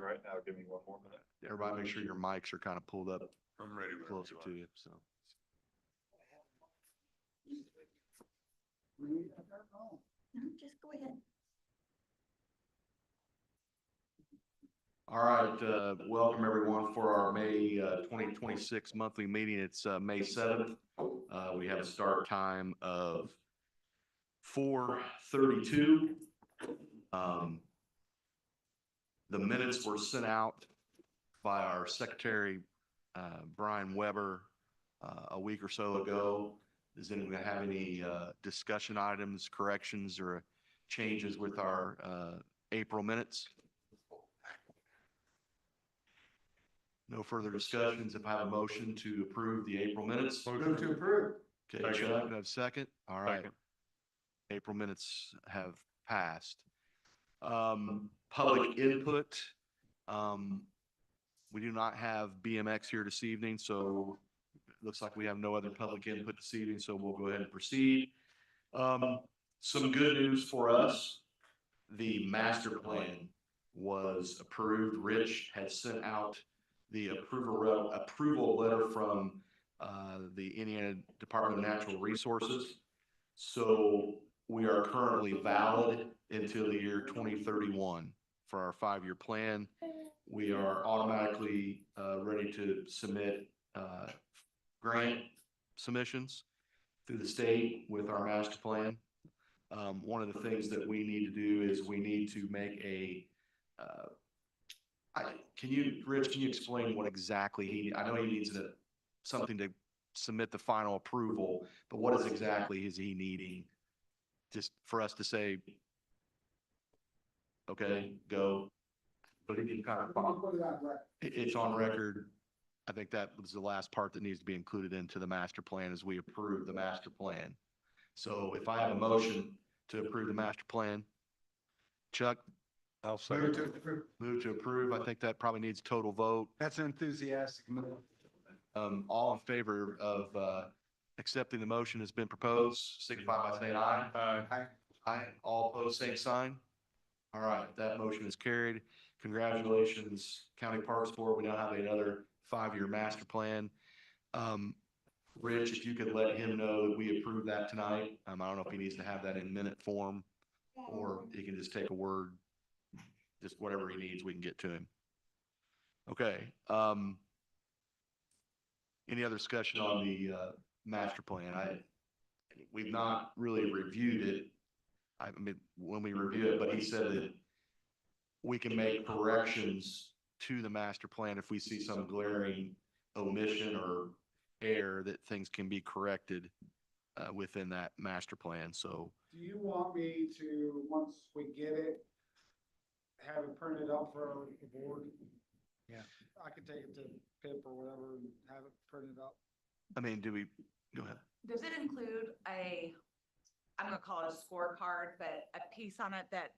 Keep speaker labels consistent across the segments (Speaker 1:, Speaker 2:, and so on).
Speaker 1: right now. Give me one more minute.
Speaker 2: Everybody make sure your mics are kind of pulled up
Speaker 1: I'm ready.
Speaker 2: closer to you, so.
Speaker 3: Just go ahead.
Speaker 2: All right, welcome everyone for our May 2026 monthly meeting. It's May 7th. We have a start time of 4:32. The minutes were sent out by our secretary, Brian Weber, a week or so ago. Does anyone have any discussion items, corrections, or changes with our April minutes? No further discussions. If I have a motion to approve the April minutes.
Speaker 1: Move to approve.
Speaker 2: Okay,
Speaker 1: Second.
Speaker 2: Chuck, do I have a second? All right.
Speaker 1: Second.
Speaker 2: April minutes have passed. Public input. We do not have BMX here this evening, so it looks like we have no other public input this evening, so we'll go ahead and proceed. Some good news for us. The master plan was approved. Rich had sent out the approval letter from the Indiana Department of Natural Resources. So we are currently valid until the year 2031 for our 5-year plan. We are automatically ready to submit grant submissions through the state with our master plan. One of the things that we need to do is we need to make a Rich, can you explain what exactly I know he needs something to submit the final approval, but what exactly is he needing? Just for us to say, okay, go. But he can kind of, it's on record. I think that was the last part that needs to be included into the master plan as we approve the master plan. So if I have a motion to approve the master plan, Chuck?
Speaker 1: I'll second.
Speaker 2: Move to approve. I think that probably needs total vote.
Speaker 4: That's an enthusiastic move.
Speaker 2: All in favor of accepting the motion has been proposed, signify by saying aye.
Speaker 1: Aye.
Speaker 2: Aye. All opposed, same sign. All right, that motion is carried. Congratulations, County Parks Board. We now have another 5-year master plan. Rich, if you could let him know that we approve that tonight. I don't know if he needs to have that in minute form or he can just take a word, just whatever he needs, we can get to him. Okay. Any other discussion on the master plan? We've not really reviewed it. I mean, when we review it, but he said that we can make corrections to the master plan if we see some glaring omission or error, that things can be corrected within that master plan. So
Speaker 4: Do you want me to, once we get it, have it printed up for the board?
Speaker 2: Yeah.
Speaker 4: I could take it to PIP or whatever and have it printed up.
Speaker 2: I mean, go ahead.
Speaker 3: Does it include I'm gonna call it a scorecard, but a piece on it that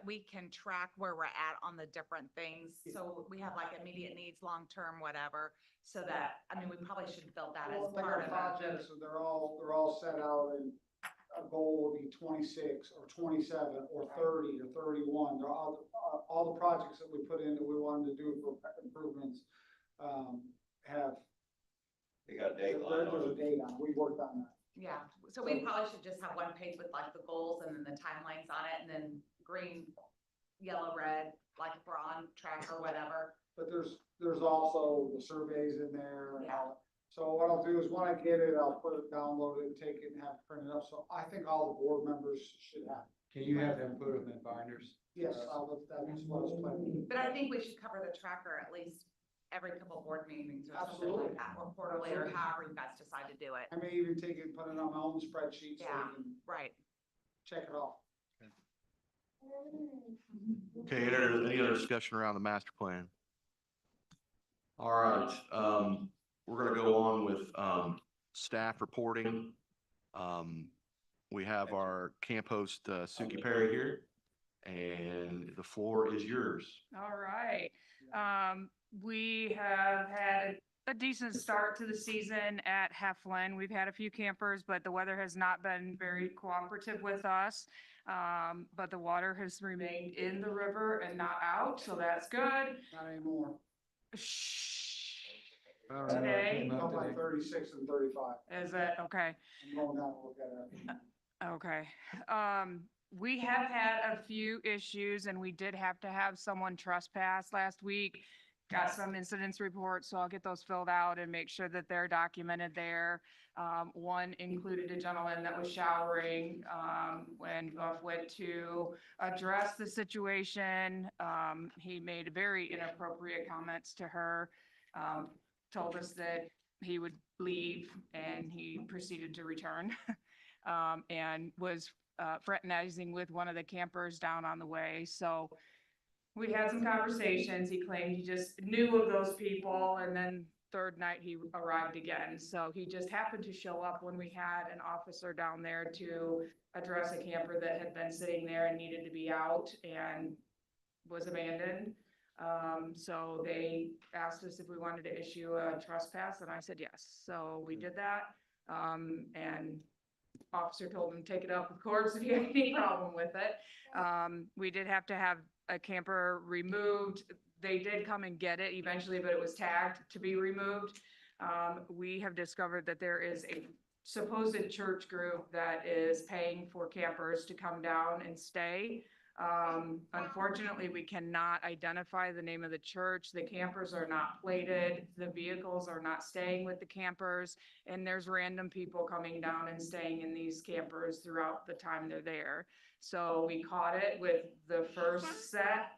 Speaker 3: we can track where we're at on the different things? So we have like immediate needs, long-term, whatever, so that, I mean, we probably should build that as
Speaker 4: Like
Speaker 3: part
Speaker 4: our
Speaker 3: of it.
Speaker 4: projects, so they're all set out, and a goal will be 26 or 27 or 30 or 31. They're all the projects that we put in that we wanted to do for improvements have.
Speaker 1: They got a
Speaker 4: There's a date on it. We worked on that.
Speaker 3: Yeah, so we probably should just have one page with like the goals and then the timelines on it, and then green, yellow, red, like if we're on track or whatever.
Speaker 4: But there's also the surveys in there and
Speaker 3: Yeah.
Speaker 4: all that. So what I'll do is when I get it, I'll put it, download it, take it and have it printed up. So I think all the board members should have.
Speaker 5: Can you have them put them in binders?
Speaker 4: Yes, that's what I was planning.
Speaker 3: But I think we should cover the tracker at least every couple board meetings or something
Speaker 4: Absolutely.
Speaker 3: like that, or quarterly, or however you guys decide to do it.
Speaker 4: I may even take it and put it on my own spreadsheet so
Speaker 3: Yeah.
Speaker 4: we can
Speaker 3: Right.
Speaker 4: check it off.
Speaker 2: Okay, any other discussion around the master plan? All right, we're gonna go on with staff reporting. We have our camp host, Suki Perry here, and the floor is yours.
Speaker 6: All right. We have had a decent start to the season at Heflin. We've had a few campers, but the weather has not been very cooperative with us. But the water has remained in the river and not out, so that's good.
Speaker 4: Not anymore.
Speaker 6: Shh.
Speaker 5: I don't know,
Speaker 6: Today?
Speaker 5: came up
Speaker 4: Up like
Speaker 5: today.
Speaker 4: 36 and 35.
Speaker 6: Is it? Okay.
Speaker 4: I'm going down to look at it.
Speaker 6: Okay. We have had a few issues and we did have to have someone trespass last week. Got some incidents reports, so I'll get those filled out and make sure that they're documented there. One included a gentleman that was showering, when Buff went to address the situation. He made very inappropriate comments to her. Told us that he would leave and he proceeded to return. And was fraternizing with one of the campers down on the way. So we had some conversations. He claimed he just knew of those people, and then third night he arrived again. So he just happened to show up when we had an officer down there to address a camper that had been sitting there and needed to be out and was abandoned. So they asked us if we wanted to issue a trespass, and I said yes. So we did that. And officer told him, take it up with courts if you have any problem with it. We did have to have a camper removed. They did come and get it eventually, but it was tagged to be removed. We have discovered that there is a supposed church group that is paying for campers to come down and stay. Unfortunately, we cannot identify the name of the church. The campers are not plated. The vehicles are not staying with the campers. And there's random people coming down and staying in these campers throughout the time they're there. So we caught it with the first set.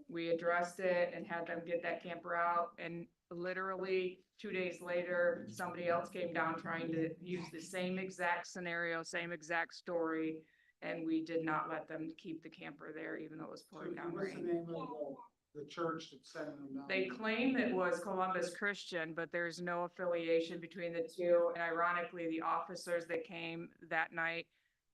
Speaker 6: We addressed it and had them get that camper out. And literally 2 days later, somebody else came down trying to use the same exact scenario, same exact story. And we did not let them keep the camper there, even though it was pouring down
Speaker 4: What's the
Speaker 6: rain.
Speaker 4: name of the church that's sending them down?
Speaker 6: They claim it was Columbus Christian, but there's no affiliation between the two. And ironically, the officers that came that night,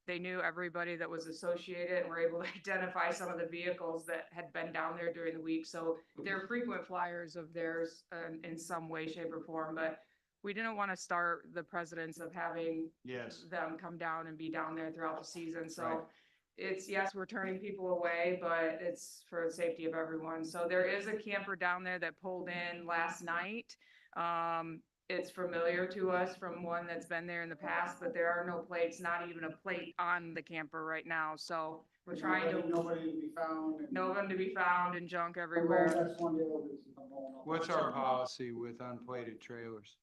Speaker 6: they knew everybody that was associated and were able to identify some of the vehicles that had been down there during the week. So they're frequent flyers of theirs in some way, shape or form, but we didn't want to start the precedence of having
Speaker 2: Yes.
Speaker 6: them come down and be down there throughout the season.
Speaker 2: Right.
Speaker 6: So it's, yes, we're turning people away, but it's for the safety of everyone. So there is a camper down there that pulled in last night. It's familiar to us from one that's been there in the past, but there are no plates, not even a plate on the camper right now. So we're trying to,
Speaker 4: Nobody to be found. and-
Speaker 6: no one to be found and junk
Speaker 4: Well,
Speaker 6: everywhere.
Speaker 4: That's one of the other reasons I'm going up.
Speaker 5: What's our policy with unplated trailers?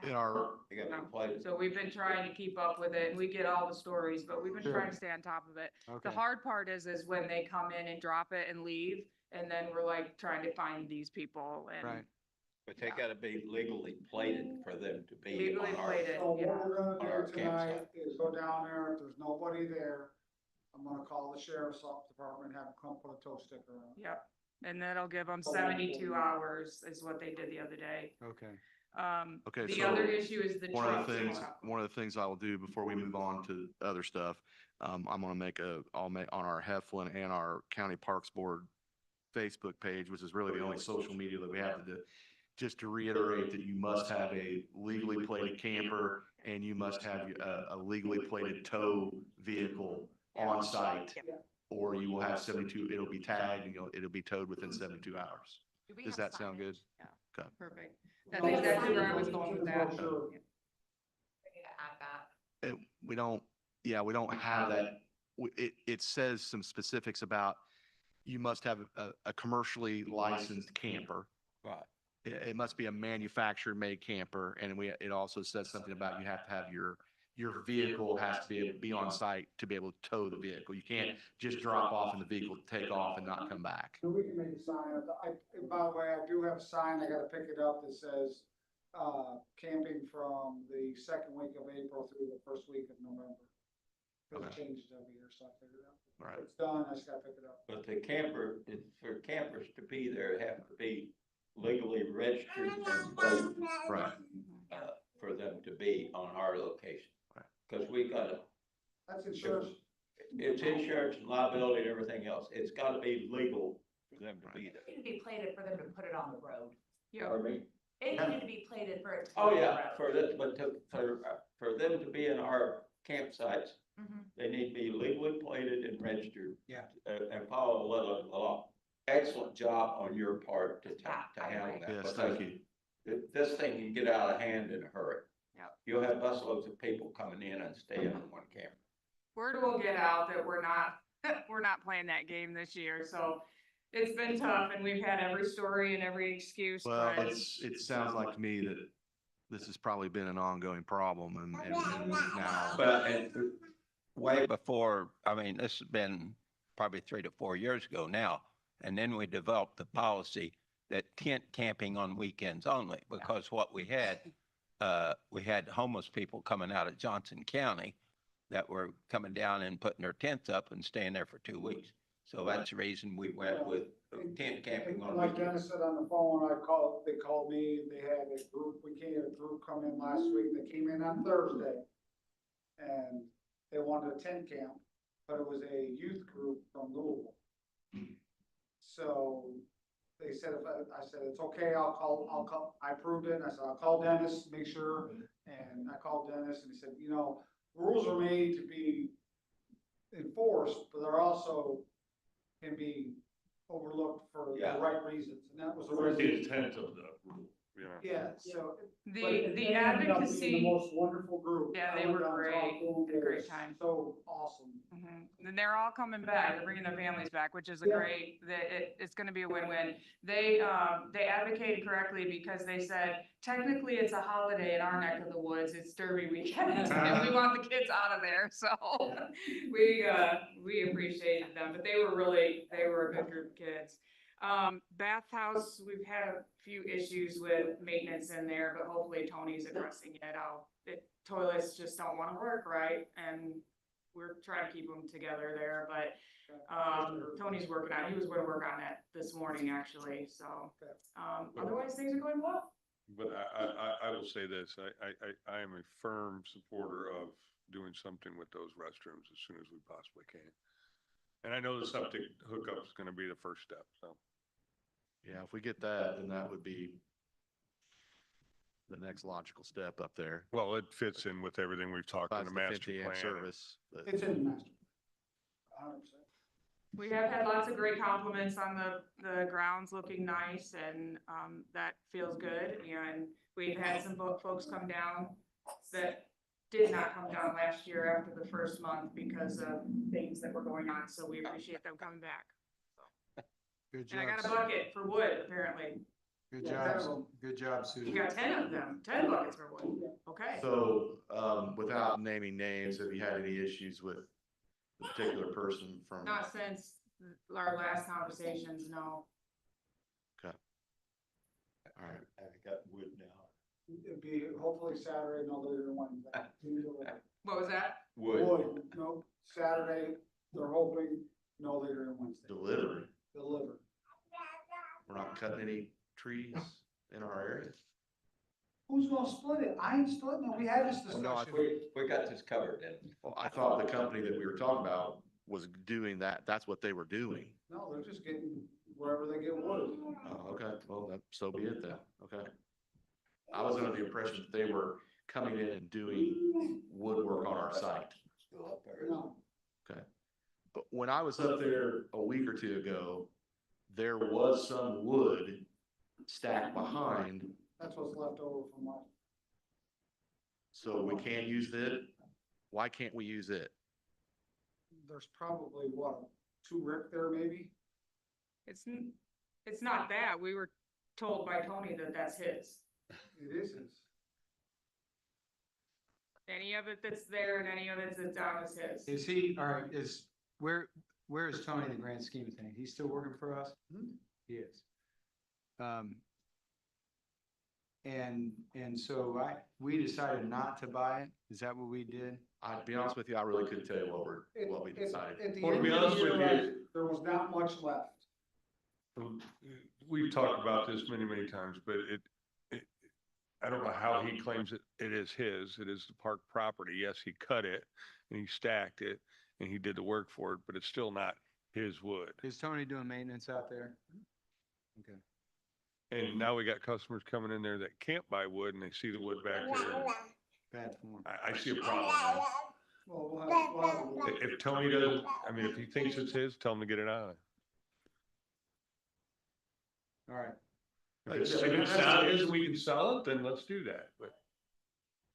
Speaker 2: In our,
Speaker 1: They got to be plated.
Speaker 6: So we've been trying to keep up with it and we get all the stories, but we've been
Speaker 5: Sure.
Speaker 6: trying to stay on top of it. The
Speaker 5: Okay,
Speaker 6: hard part is when they come in and drop it and leave, and then we're like trying to find these people
Speaker 5: right.
Speaker 6: and
Speaker 1: But they gotta be legally plated for them to be.
Speaker 6: legally
Speaker 1: on our-
Speaker 6: plated.
Speaker 4: So
Speaker 6: Yeah.
Speaker 4: what we're
Speaker 1: on
Speaker 4: gonna
Speaker 1: our
Speaker 4: do tonight
Speaker 1: campsite.
Speaker 4: is go down there, if there's nobody there, I'm gonna call the sheriff's department, have them come put a tow sticker on.
Speaker 6: Yep. And that'll give them 72 hours is what they did the other day.
Speaker 5: Okay.
Speaker 2: Okay,
Speaker 6: The
Speaker 2: so
Speaker 6: other issue is the
Speaker 2: one of
Speaker 6: trucks.
Speaker 2: the things, one of the things I will do before we move on to other stuff, I'm gonna I'll make on our Heflin and our County Parks Board Facebook page, which is really the only social media that we have to do, just to reiterate that you must have a legally plated camper and you must have a legally plated tow vehicle on site, or you will have 72, it'll be tagged and it'll be towed within 72 hours.
Speaker 3: Do we
Speaker 2: Does
Speaker 3: have
Speaker 2: that sound good?
Speaker 3: signage? Yeah.
Speaker 2: Okay.
Speaker 6: Perfect. That's exactly where I was going with that.
Speaker 4: Sure.
Speaker 3: We need to add that.
Speaker 2: We don't, yeah, we don't have that. It says some specifics about you must have a commercially licensed camper.
Speaker 1: Right.
Speaker 2: It must be a manufacturer made camper. And it also says something about you have to have your vehicle has to be on site to be able to tow the vehicle. You can't just drop off in the vehicle, take off and not come back.
Speaker 4: So we can make a sign up. By the way, I do have a sign, I gotta pick it up that says, camping from the second week of April through the first week of November. Cause it
Speaker 2: Okay.
Speaker 4: changes every year, so I figured out.
Speaker 2: All right.
Speaker 4: It's done, I just gotta pick it up.
Speaker 1: But the camper, for campers to be there, have to be legally registered and plated,
Speaker 2: Right.
Speaker 1: for them to be on our location.
Speaker 2: Right.
Speaker 1: Cause we gotta,
Speaker 4: That's insurance.
Speaker 1: it's insurance and liability and everything else. It's gotta be legal for them to be
Speaker 3: It
Speaker 1: there.
Speaker 3: needed to be plated for them to put it on the road.
Speaker 6: Yep.
Speaker 1: Pardon me?
Speaker 3: It needed to be plated for it to. be
Speaker 1: Oh,
Speaker 3: on the
Speaker 1: yeah,
Speaker 3: road.
Speaker 1: for this, but for them to be in our campsites,
Speaker 3: Mhm.
Speaker 1: They need to be legally plated and registered.
Speaker 5: Yeah.
Speaker 1: And follow the law. Excellent job on your part to
Speaker 3: Yeah, I
Speaker 1: handle
Speaker 3: agree.
Speaker 1: that.
Speaker 2: Yes, thank
Speaker 1: because
Speaker 2: you.
Speaker 1: This thing can get out of hand in a hurry.
Speaker 3: Yep.
Speaker 1: You'll have busloads of people coming in and staying on one camera.
Speaker 6: Word will get out that we're not, we're not playing that game this year, so it's been tough and we've had every story and every excuse,
Speaker 2: Well,
Speaker 6: but
Speaker 2: it sounds like to me that this has probably been an ongoing problem and now.
Speaker 1: But, and way before, I mean, this has been probably 3 to 4 years ago now. And then we developed the policy that tent camping on weekends only, because what we had homeless people coming out of Johnson County that were coming down and putting their tents up and staying there for 2 weeks. So that's the reason we went with tent camping on
Speaker 4: Like
Speaker 1: weekends.
Speaker 4: Dennis said on the phone, they called me, they had a group, we had a group come in last week, they came in on Thursday. And they wanted a tent camp, but it was a youth group from Louisville. So they said, I said, it's okay, I'll call, I approved it, and I said, I'll call Dennis, make sure. And I called Dennis and he said, rules are made to be enforced, but they're also can be overlooked for the
Speaker 1: Yeah.
Speaker 4: right reasons, and that was the
Speaker 7: Where's the
Speaker 4: reason.
Speaker 7: intent of the rule, you know?
Speaker 4: Yeah, so. but
Speaker 6: the
Speaker 4: it ended up being
Speaker 6: advocacy.
Speaker 4: The most wonderful group.
Speaker 6: Yeah,
Speaker 4: I
Speaker 6: they
Speaker 4: went
Speaker 6: were
Speaker 4: down and talked
Speaker 6: great.
Speaker 4: to them.
Speaker 6: Had a
Speaker 4: It
Speaker 6: great
Speaker 4: was
Speaker 6: time.
Speaker 4: So awesome.
Speaker 6: Mhm. And they're all coming back. They're bringing their families back, which is a
Speaker 4: Yeah.
Speaker 6: great, it's gonna be a win-win. They advocated correctly because they said, technically it's a holiday in our neck of the woods. It's Derby weekend and we want the kids out of there. So we appreciated them, but they were a good group of kids. Bathhouse, we've had a few issues with maintenance in there, but hopefully Tony's addressing it. Toilets just don't wanna work right, and we're trying to keep them together there, but, Tony's working on it. He was gonna work on that this morning, actually, so, otherwise things are going well.
Speaker 7: But I will say this, I am a firm supporter of doing something with those restrooms as soon as we possibly can. And I know the septic hookup is gonna be the first step, so.
Speaker 2: Yeah, if we get that, then that would be the next logical step up there.
Speaker 7: Well, it fits in with everything we've talked in
Speaker 2: Besides
Speaker 7: the
Speaker 2: the
Speaker 7: master
Speaker 2: 50 amp
Speaker 7: plan.
Speaker 2: service. but-
Speaker 4: It's in the master. 100%.
Speaker 6: We have had lots of great compliments on the grounds looking nice, and, that feels good, and we've had some folks come down that did not come down last year after the first month because of things that were going on, so we appreciate them coming back.
Speaker 5: Good
Speaker 6: And I got a
Speaker 5: job.
Speaker 6: bucket for wood, apparently.
Speaker 5: Good
Speaker 4: Yeah,
Speaker 5: job. Good job,
Speaker 6: You
Speaker 5: Susan.
Speaker 6: got 10 of them, 10 buckets for wood. Okay.
Speaker 2: So, without naming names, have you had any issues with a particular person from?
Speaker 6: Not since our last conversations, no.
Speaker 2: All right.
Speaker 1: I've got wood now.
Speaker 4: It'd be hopefully Saturday, no later than Wednesday.
Speaker 6: What was that?
Speaker 1: Wood.
Speaker 4: No, Saturday, they're hoping no later than Wednesday.
Speaker 2: Delivery.
Speaker 4: Deliver.
Speaker 2: We're not cutting any trees in our area.
Speaker 4: Who's gonna split it? I ain't splitting it. We had this
Speaker 2: No, I
Speaker 4: discussion.
Speaker 1: We got this covered then.
Speaker 2: Well, I thought the company that we were talking about was doing that. That's what they were doing.
Speaker 4: No, they're just getting wherever they get wood.
Speaker 2: Oh, okay. Well, so be it then. Okay. I was under the impression that they were coming in and doing woodwork on our site.
Speaker 1: Still up there.
Speaker 4: No,
Speaker 2: But when I was up there a week or two ago, there was some wood stacked behind,
Speaker 4: that's what's left over from last.
Speaker 2: so we can't use it. Why can't we use it?
Speaker 4: There's probably what, 2 rick there maybe?
Speaker 6: It's not that. We were told by Tony that that's his.
Speaker 4: It is his.
Speaker 6: Any of it that's there and any of it that's down is his.
Speaker 5: Is he, all right, where is Tony in the grand scheme of things? He's still working for us? He is. And so we decided not to buy it. Is that what we did?
Speaker 2: I'll be honest with you, I really couldn't tell you what we decided.
Speaker 4: At the
Speaker 7: Well, to
Speaker 4: end
Speaker 7: be
Speaker 4: of the
Speaker 7: honest with
Speaker 4: year,
Speaker 7: you-
Speaker 4: there was not much left.
Speaker 7: We've talked about this many times, but I don't know how he claims it is his. It is the park property. Yes, he cut it and he stacked it and he did the work for it, but it's still not his wood.
Speaker 5: Is Tony doing maintenance out there? Okay.
Speaker 7: And now we got customers coming in there that can't buy wood and they see the wood back there.
Speaker 5: Bad form.
Speaker 7: I see a problem, man.
Speaker 4: Well, we'll have.
Speaker 7: If Tony doesn't, I mean, if he thinks it's his, tell him to get it out of
Speaker 5: All right.
Speaker 7: there. If it's not his and we can sell it, then let's do that, but.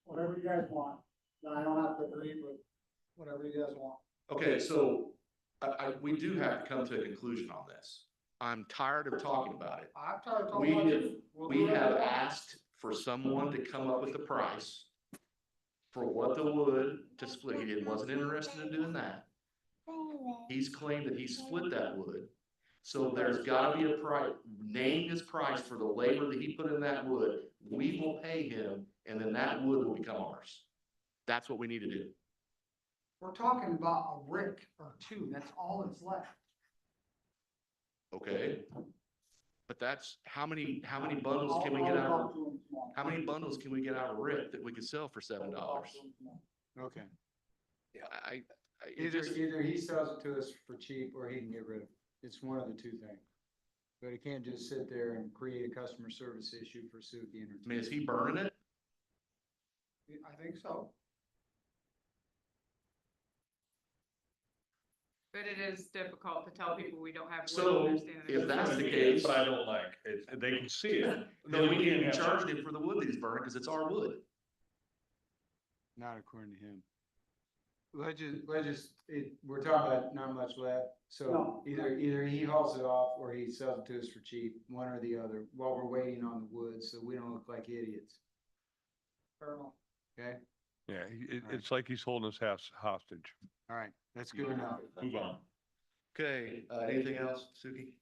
Speaker 4: Whatever you guys want. I don't have to agree, but whatever you guys want.
Speaker 2: Okay, so we do have to come to a conclusion on this. I'm tired of talking about it.
Speaker 4: I'm tired of
Speaker 2: We
Speaker 4: talking about
Speaker 2: have,
Speaker 4: it. We'll
Speaker 2: we
Speaker 4: do it.
Speaker 2: have asked for someone to come up with a price for what the wood to split. He wasn't interested in doing that. He's claimed that he split that wood. So there's gotta be a price, name his price for the labor that he put in that wood. We will pay him and then that wood will become ours. That's what we need to do.
Speaker 4: We're talking about a rick or two. That's all that's left.
Speaker 2: Okay? But that's, how many bundles can we get out of, how many bundles can we get out of Rick that we could sell for $7?
Speaker 5: Okay.
Speaker 2: It just-
Speaker 5: Either he sells it to us for cheap or he can get rid of it. It's one of the two things. But he can't just sit there and create a customer service issue for Suki and her.
Speaker 2: I mean, is he burning it?
Speaker 4: I think so.
Speaker 6: But it is difficult to tell people we don't have. wood
Speaker 2: So,
Speaker 6: to understand that
Speaker 2: if
Speaker 6: it's-
Speaker 2: that's the case,
Speaker 7: But I don't like, they can see it.
Speaker 2: then we need to
Speaker 7: can't
Speaker 2: be
Speaker 7: have-
Speaker 2: charging him for the wood that he's burning, because it's our wood.
Speaker 5: Not according to him. We're talking about not much left, so
Speaker 4: No.
Speaker 5: either he hauls it off or he sells it to us for cheap, one or the other, while we're waiting on the wood, so we don't look like idiots,
Speaker 4: Fair enough.
Speaker 5: okay?
Speaker 7: Yeah, it's like he's holding us hostage.
Speaker 5: All right, that's good enough.
Speaker 7: Move on.
Speaker 2: Okay, anything else, Suki?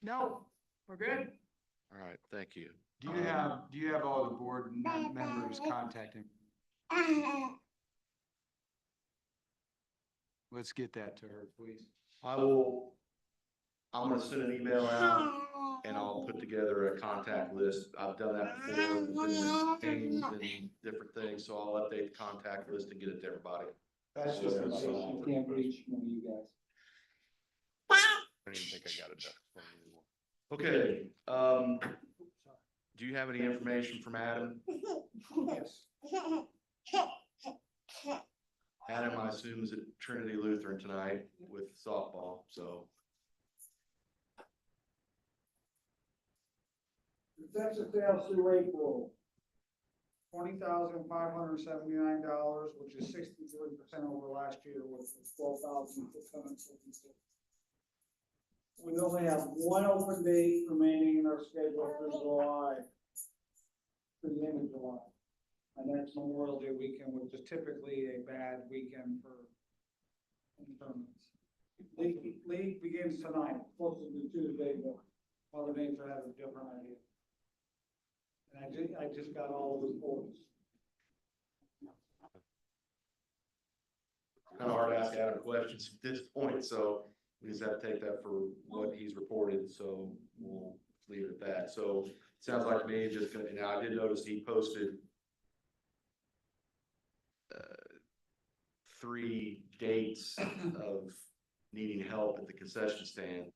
Speaker 6: No, we're good.
Speaker 2: All right, thank you.
Speaker 5: Do you have all the board members contacting? Let's get that to her, please.
Speaker 2: I'm gonna send an email out and I'll put together a contact list. I've done that before, with different names and different things, so I'll update the contact list and get it to everybody.
Speaker 4: That's just in case you can't reach one of you guys.
Speaker 7: I don't even think I got a desk phone anymore.
Speaker 2: Okay, do you have any information from Adam?
Speaker 4: Yes.
Speaker 2: Adam, I assume, is at Trinity Lutheran tonight with softball, so.
Speaker 4: The Texas sales through April, $20,579, which is 63% over last year, which was 12,656. We only have one open date remaining in our schedule for July, through the end of July. And that's Memorial Day weekend, which is typically a bad weekend for tournaments. League begins tonight, supposed to be Tuesday, but Mother Nature has a different idea. And I just got all the reports.
Speaker 2: Kind of hard to ask Adam questions at this point, so we just have to take that for what he's reported, so we'll leave it at that. So it sounds like to me, just gonna, now I did notice he posted 3 dates of needing help at the concession stand.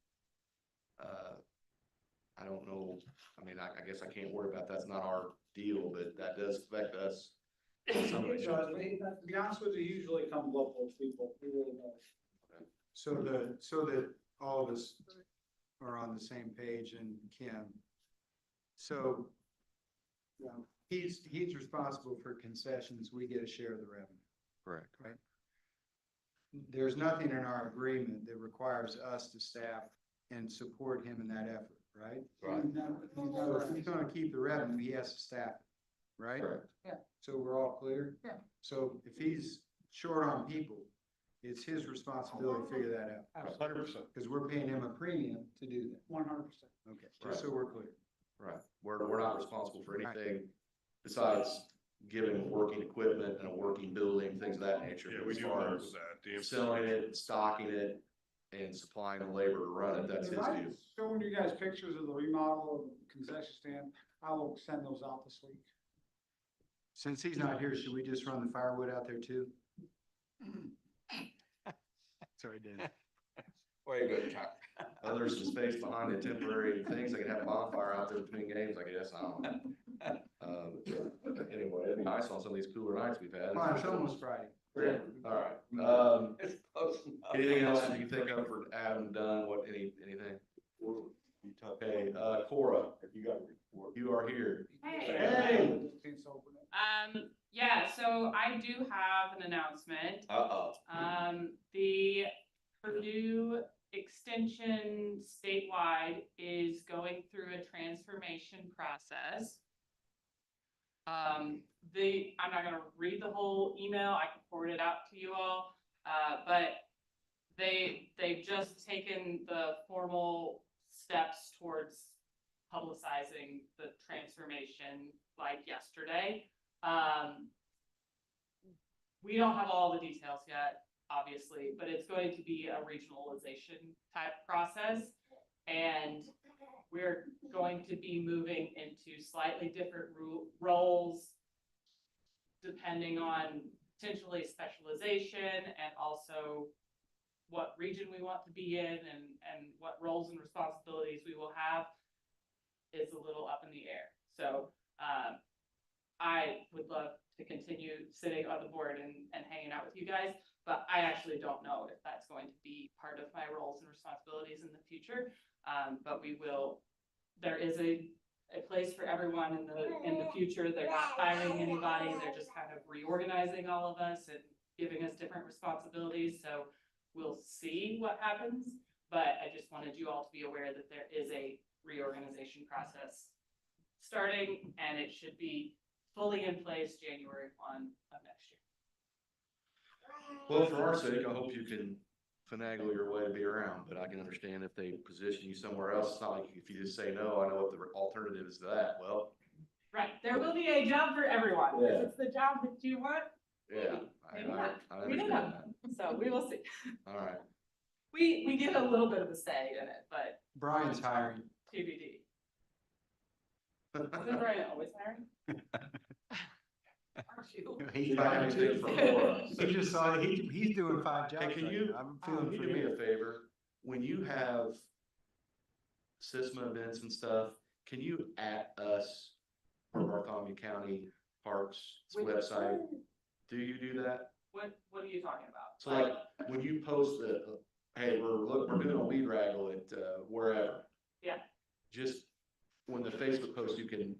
Speaker 2: I don't know, I mean, I guess I can't worry about, that's not our deal, but that does affect us. in some way,
Speaker 4: It
Speaker 2: shape, or
Speaker 4: does,
Speaker 2: form.
Speaker 4: to be honest with you, usually comes up with people, it really does.
Speaker 5: So that all of us are on the same page and Kim. So, he's responsible for concessions, we get a share of the revenue.
Speaker 2: Correct.
Speaker 5: Right? There's nothing in our agreement that requires us to staff and support him in that effort, right?
Speaker 2: Right.
Speaker 5: So if he's gonna keep the revenue, he has to staff it, right?
Speaker 2: Correct.
Speaker 5: So we're all clear?
Speaker 3: Yeah.
Speaker 5: So if he's short on people, it's his responsibility to figure that out.
Speaker 7: 100%.
Speaker 5: Because we're paying him a premium to do that.
Speaker 4: 100%.
Speaker 5: Okay, just so we're clear.
Speaker 2: Right, we're not responsible for anything besides giving working equipment and a working building, things of that nature.
Speaker 7: Yeah,
Speaker 2: But
Speaker 7: we
Speaker 2: as
Speaker 7: do
Speaker 2: far
Speaker 7: know
Speaker 2: as
Speaker 7: that.
Speaker 2: selling it, stocking it, and supplying the labor to run it, that's his
Speaker 4: If I
Speaker 2: deal.
Speaker 4: showing you guys pictures of the remodel of the concession stand, I will send those out this week.
Speaker 5: Since he's not here, should we just run the firewood out there too? Sorry, Dan.
Speaker 1: Way good, Chuck.
Speaker 2: There's some space behind the temporary things, they can have a bonfire out there between games, I guess, I don't know. Anyway, it'd be nice on some of these cooler nights we've had.
Speaker 5: Come on, it's almost Friday.
Speaker 2: Yeah, all right.
Speaker 1: It's close enough.
Speaker 2: Anything else that you think of for Adam done? Anything? Okay, Cora,
Speaker 8: You got a report.
Speaker 2: you are here.
Speaker 6: Hey.
Speaker 4: Let's open it.
Speaker 6: Yeah, so I do have an announcement.
Speaker 1: Uh-oh.
Speaker 6: The Purdue Extension statewide is going through a transformation process. I'm not gonna read the whole email, I can forward it out to you all, but they've just taken the formal steps towards publicizing the transformation like yesterday. We don't have all the details yet, obviously, but it's going to be a regionalization type process. And we're going to be moving into slightly different roles depending on potentially specialization and also what region we want to be in and what roles and responsibilities we will have is a little up in the air. So I would love to continue sitting on the board and hanging out with you guys, but I actually don't know if that's going to be part of my roles and responsibilities in the future. But we will, there is a place for everyone in the future. They're not hiring anybody. They're just kind of reorganizing all of us and giving us different responsibilities. So we'll see what happens, but I just wanted you all to be aware that there is a reorganization process starting, and it should be fully in place January 1 of next year.
Speaker 2: Well, for our sake, I hope you can finagle your way to be around, but I can understand if they position you somewhere else. It's not like if you just say, no, I know what the alternative is to that. Well,
Speaker 6: Right, there will be a job for everyone.
Speaker 2: Yeah.
Speaker 6: If it's the job that you want,
Speaker 2: yeah,
Speaker 6: maybe not.
Speaker 2: I
Speaker 6: We don't
Speaker 2: understand
Speaker 6: know.
Speaker 2: that.
Speaker 6: So we will see.
Speaker 2: All right.
Speaker 6: We get a little bit of a say in it, but
Speaker 5: Brian's hiring.
Speaker 6: TBD. Isn't Brian always hiring? Aren't you?
Speaker 2: He's not anything for Laura.
Speaker 5: He just saw, he's doing 5 jobs.
Speaker 2: Hey, can
Speaker 5: right
Speaker 2: you,
Speaker 5: now. I'm
Speaker 2: can
Speaker 5: feeling
Speaker 2: you
Speaker 5: for
Speaker 2: do me
Speaker 5: him.
Speaker 2: a favor? When you have SISMA events and stuff, can you at us or Bartholomew County Parks website? Do you do that?
Speaker 6: What are you talking about?
Speaker 2: So like, when you post the, hey, we're doing a weed raggle at, wherever.
Speaker 6: Yeah.
Speaker 2: Just when the Facebook post, you can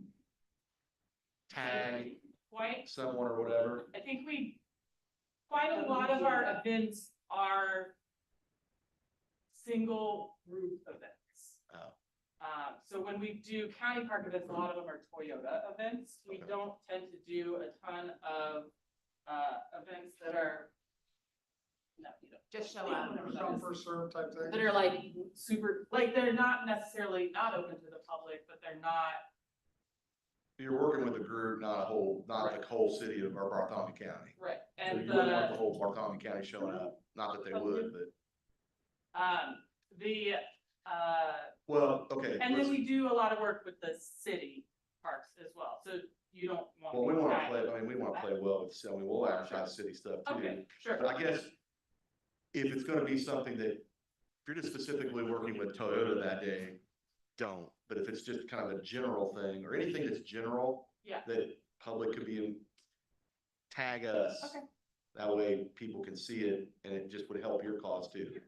Speaker 2: tag
Speaker 6: Quite,
Speaker 2: someone or whatever.
Speaker 6: I think quite a lot of our events are single group events.
Speaker 2: Oh.
Speaker 6: So when we do county park events, a lot of them are Toyota events. We
Speaker 2: Okay.
Speaker 6: don't tend to do a ton of, events that are, no, you don't.
Speaker 3: Just show up.
Speaker 4: Some first serve type thing.
Speaker 6: That are like super, like, they're not necessarily not open to the public, but they're not,
Speaker 2: You're working with a group, not the whole city of or Bartholomew County.
Speaker 6: right,
Speaker 2: So
Speaker 6: and
Speaker 2: you wouldn't want the whole Bartholomew County showing up, not that they would, but,
Speaker 6: the,
Speaker 2: well, okay.
Speaker 6: and then
Speaker 2: let's-
Speaker 6: we do a lot of work with the city parks as well, so you don't want.
Speaker 2: Well, we wanna
Speaker 6: to
Speaker 2: play, I mean, we wanna play well with, I mean, we'll advertise city stuff too.
Speaker 6: Okay, sure.
Speaker 2: But I guess if it's gonna be something that, if you're just specifically working with Toyota that day, don't. But if it's just kind of a general thing, or anything that's general,
Speaker 6: Yeah.
Speaker 2: that public could be in, tag us.
Speaker 6: Okay.
Speaker 2: That way people can see it, and it just would help your cause too.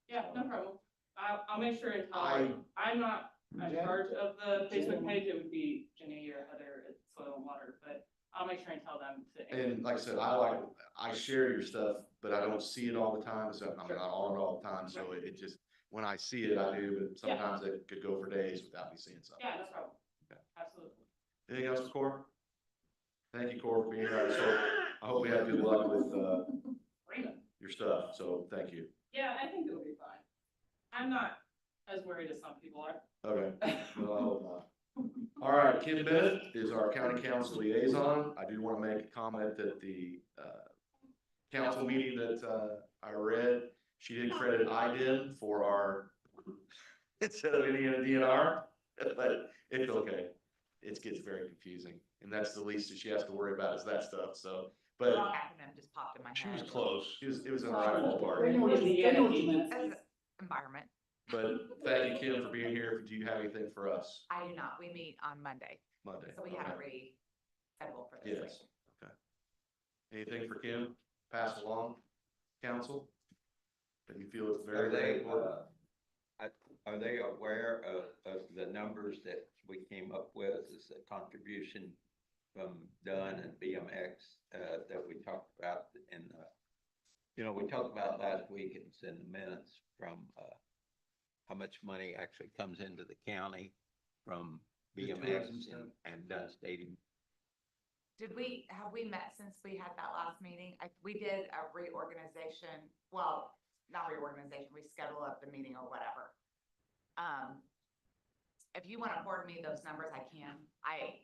Speaker 6: Yeah, no problem. I'll make sure and tell
Speaker 2: I-
Speaker 6: them. I'm not in
Speaker 4: Jen?
Speaker 6: charge of the Facebook page. It would be Jenny or Heather at Soil and Water, but I'll make sure and tell them to.
Speaker 2: And like I said, I share your stuff, but I don't see it all the time, so I'm not on it all the time, so it just, when I see it, I do, but sometimes it could go for days without me seeing something.
Speaker 6: Yeah, no problem.
Speaker 2: Okay.
Speaker 6: Absolutely.
Speaker 2: Anything else for Cora? Thank you, Cora, for being here. So I hope we have good luck with,
Speaker 6: Raymond.
Speaker 2: your stuff, so thank you.
Speaker 6: Yeah, I think it'll be fine. I'm not as worried as some people are.
Speaker 2: Okay, well, I hope not. All right, Kim Bennett is our county council liaison. I do want to make a comment that the, council meeting that, I read, she did credit IDIM for our, instead of Indiana DNR, but it's okay. It gets very confusing, and that's the least that she has to worry about is that stuff, so, but
Speaker 3: Acronym just popped in my
Speaker 7: She was
Speaker 3: head.
Speaker 7: close.
Speaker 2: it was in the right ballpark.
Speaker 3: Environment.
Speaker 2: But thank you, Kim, for being here. Do you have anything for us
Speaker 3: I do not. We meet on Monday,
Speaker 2: Monday?
Speaker 3: so we have to
Speaker 2: Okay.
Speaker 3: reschedule for this week.
Speaker 2: Yes, okay. Anything for Kim? pass along, council? That you feel it's
Speaker 1: Are
Speaker 2: very, very
Speaker 1: they,
Speaker 2: important?
Speaker 1: are they aware of the numbers that we came up with as a contribution from Dunn and BMX, that we talked about in the, we talked about last week, it's in the minutes from, how much money actually comes into the county from
Speaker 5: The
Speaker 1: BMX
Speaker 5: tourism stuff.
Speaker 1: and Dunn Stadium.
Speaker 3: Have we met since we had that last meeting? We did a reorganization, well, not reorganization, reschedule of the meeting or whatever. If you want to forward me those numbers, I can.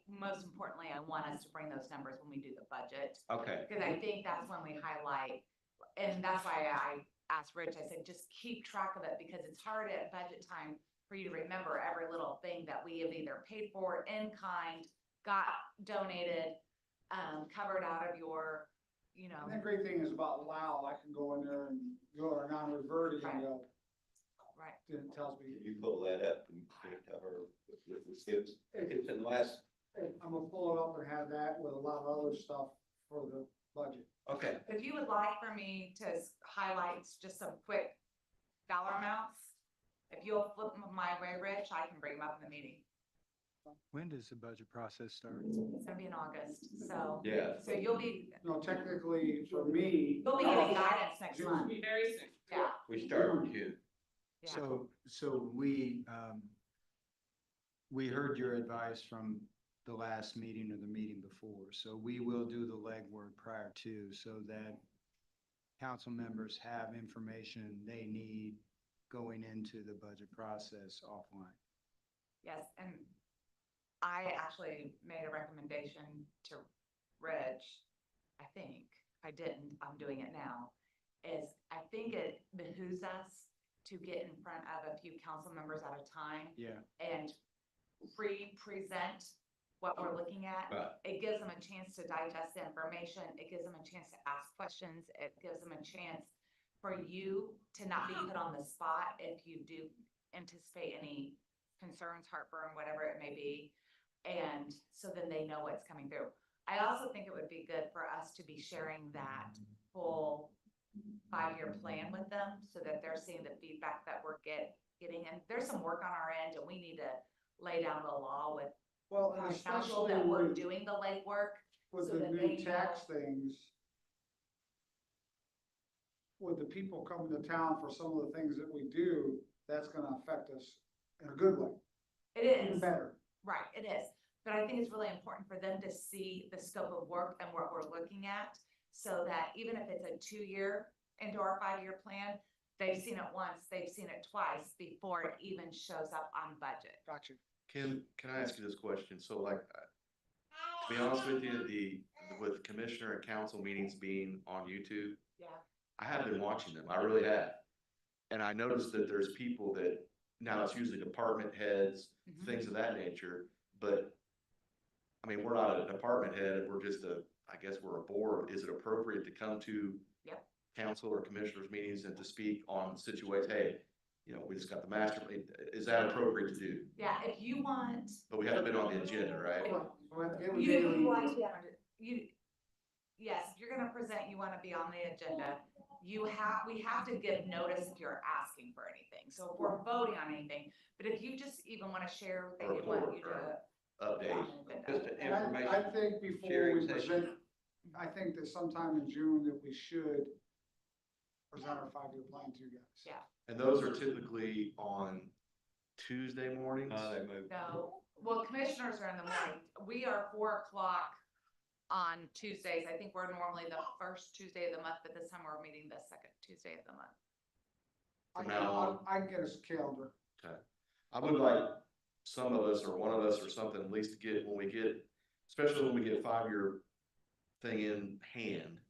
Speaker 3: Most importantly, I want us to bring those numbers when we do the budget.
Speaker 1: Okay.
Speaker 3: Because I think that's when we highlight, and that's why I asked Rich, I said, just keep track of it because it's hard at budget time for you to remember every little thing that we have either paid for in kind, got donated, covered out of your,
Speaker 4: And the great thing is about Lao, I can go in there and go to non-reverting and go,
Speaker 3: right.
Speaker 4: then it tells me,
Speaker 1: You pull that up and tell her it's in last.
Speaker 4: I'm gonna pull it up and have that with a lot of other stuff for the budget.
Speaker 1: Okay.
Speaker 3: If you would like for me to highlight just some quick dollar amounts, if you'll flip them my way, Rich, I can bring them up in the meeting.
Speaker 5: When does the budget process start?
Speaker 3: It's gonna be in August, so.
Speaker 1: Yeah.
Speaker 3: So you'll be
Speaker 4: Technically, for me.
Speaker 3: getting guidance next
Speaker 4: June.
Speaker 3: month.
Speaker 6: Very soon.
Speaker 3: Yeah,
Speaker 1: We start in June.
Speaker 3: yeah.
Speaker 5: So we heard your advice from the last meeting or the meeting before, so we will do the legwork prior to, so that council members have information they need going into the budget process offline.
Speaker 3: Yes, and I actually made a recommendation to Rich, I think, if I didn't, I'm doing it now, is I think it behooves us to get in front of a few council members at a time
Speaker 5: Yeah,
Speaker 3: and present what we're looking at.
Speaker 1: Right.
Speaker 3: It gives them a chance to digest the information. It gives them a chance to ask questions. It gives them a chance for you to not be put on the spot if you do anticipate any concerns, heartburn, whatever it may be. And so then they know what's coming through. I also think it would be good for us to be sharing that full 5-year plan with them so that they're seeing the feedback that we're getting. And there's some work on our end and we need to lay down the law with
Speaker 4: Well, and
Speaker 3: our council
Speaker 4: especially
Speaker 3: that we're
Speaker 4: with,
Speaker 3: doing the legwork.
Speaker 4: with
Speaker 3: so
Speaker 4: the
Speaker 3: that
Speaker 4: new
Speaker 3: they
Speaker 4: tax
Speaker 3: know.
Speaker 4: things. With the people coming to town for some of the things that we do, that's gonna affect us in a good way,
Speaker 3: It
Speaker 4: even
Speaker 3: is,
Speaker 4: better.
Speaker 3: right, it is. But I think it's really important for them to see the scope of work and what we're looking at. So that even if it's a 2-year into our 5-year plan, they've seen it once, they've seen it twice before it even shows up on budget.
Speaker 4: Got you.
Speaker 2: Can I ask you this question? So like, to be honest with you, with commissioner and council meetings being on YouTube,
Speaker 3: Yeah.
Speaker 2: I have been watching them. I really have. And I noticed that there's people that, now it's usually department heads,
Speaker 3: Mhm.
Speaker 2: things of that nature, but I mean, we're not a department head, we're just I guess we're a board. Is it appropriate to come to
Speaker 3: Yep.
Speaker 2: council or commissioners meetings and to speak on situations? Hey, we just got the master plan. Is that appropriate to do?
Speaker 3: Yeah, if you want,
Speaker 2: But we haven't been on the agenda, right?
Speaker 3: yes, if you're gonna present, you wanna be on the agenda. We have to give notice if you're asking for anything. So if we're voting on anything, but if you just even wanna share, they
Speaker 2: Or
Speaker 3: want you
Speaker 2: report,
Speaker 3: to.
Speaker 2: Update.
Speaker 1: Just an
Speaker 4: And I
Speaker 1: information.
Speaker 4: think before
Speaker 1: sharing
Speaker 4: we
Speaker 1: session.
Speaker 4: present, I think that sometime in June that we should present our 5-year plan to you guys.
Speaker 3: Yeah.
Speaker 2: And those are typically on Tuesday mornings?
Speaker 1: They moved.
Speaker 3: No, well, commissioners are in the morning. We are 4 o'clock on Tuesdays. I think we're normally the first Tuesday of the month, but this time we're meeting the second Tuesday of the month.
Speaker 2: From now on.
Speaker 4: I can get us a calendar.
Speaker 2: Okay. I would like some of us or one of us or something, at least to get, especially when we get 5-year thing in hand.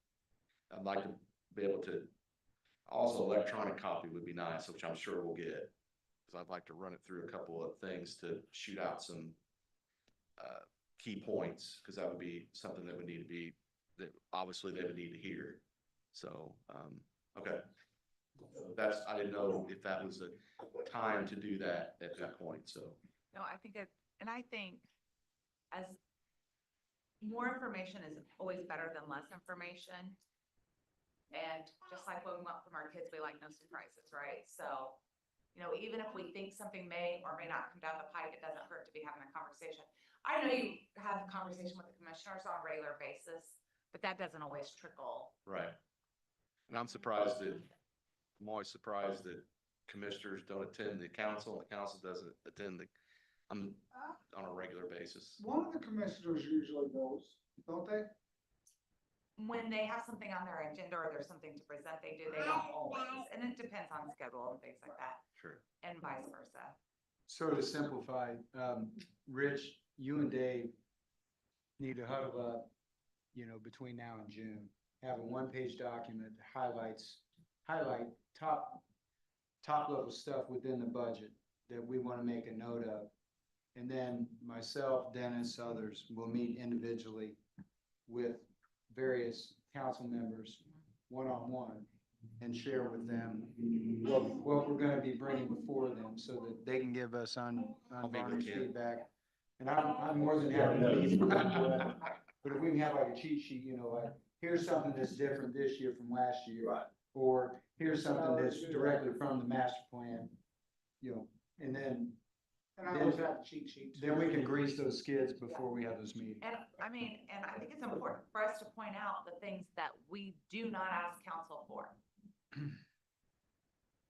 Speaker 2: I'd like to be able to, also electronic copy would be nice, which I'm sure we'll get. Cause I'd like to run it through a couple of things to shoot out some, key points, cause that would be something that would need to be, that obviously they would need to hear. So, okay. I didn't know if that was a time to do that at that point, so.
Speaker 3: No, I think and I think as more information is always better than less information. And just like when we went from our kids, we like no surprises, right? So, you know, even if we think something may or may not come down the pike, it doesn't hurt to be having a conversation. I know you have a conversation with the commissioners on a regular basis, but that doesn't always trickle.
Speaker 2: Right. And I'm surprised that, I'm always surprised that commissioners don't attend the council and the council doesn't attend on a regular basis.
Speaker 4: One of the commissioners usually goes, don't they?
Speaker 3: When they have something on their agenda or there's something to present, they do, they don't always. And it depends on schedule and things like that,
Speaker 2: Sure.
Speaker 3: and vice versa.
Speaker 5: So to simplify, Rich, you and Dave need to huddle up, you know, between now and June. Have a one-page document that highlight top level stuff within the budget that we want to make a note of. And then myself, Dennis, others will meet individually with various council members, one-on-one, and share with them what we're gonna be bringing before them, so that they can give us unvarnished
Speaker 2: Ken.
Speaker 5: feedback. And I'm more than happy to meet with them, but if we can have like a cheat sheet, you know, like, here's something that's different this year from last year.
Speaker 1: Right.
Speaker 5: Or here's something that's directly from the master plan, you know, and then
Speaker 4: And I always have the cheat sheets.
Speaker 5: we can grease those skids before we have those meetings.
Speaker 3: And I mean, and I think it's important for us to point out the things that we do not ask council for.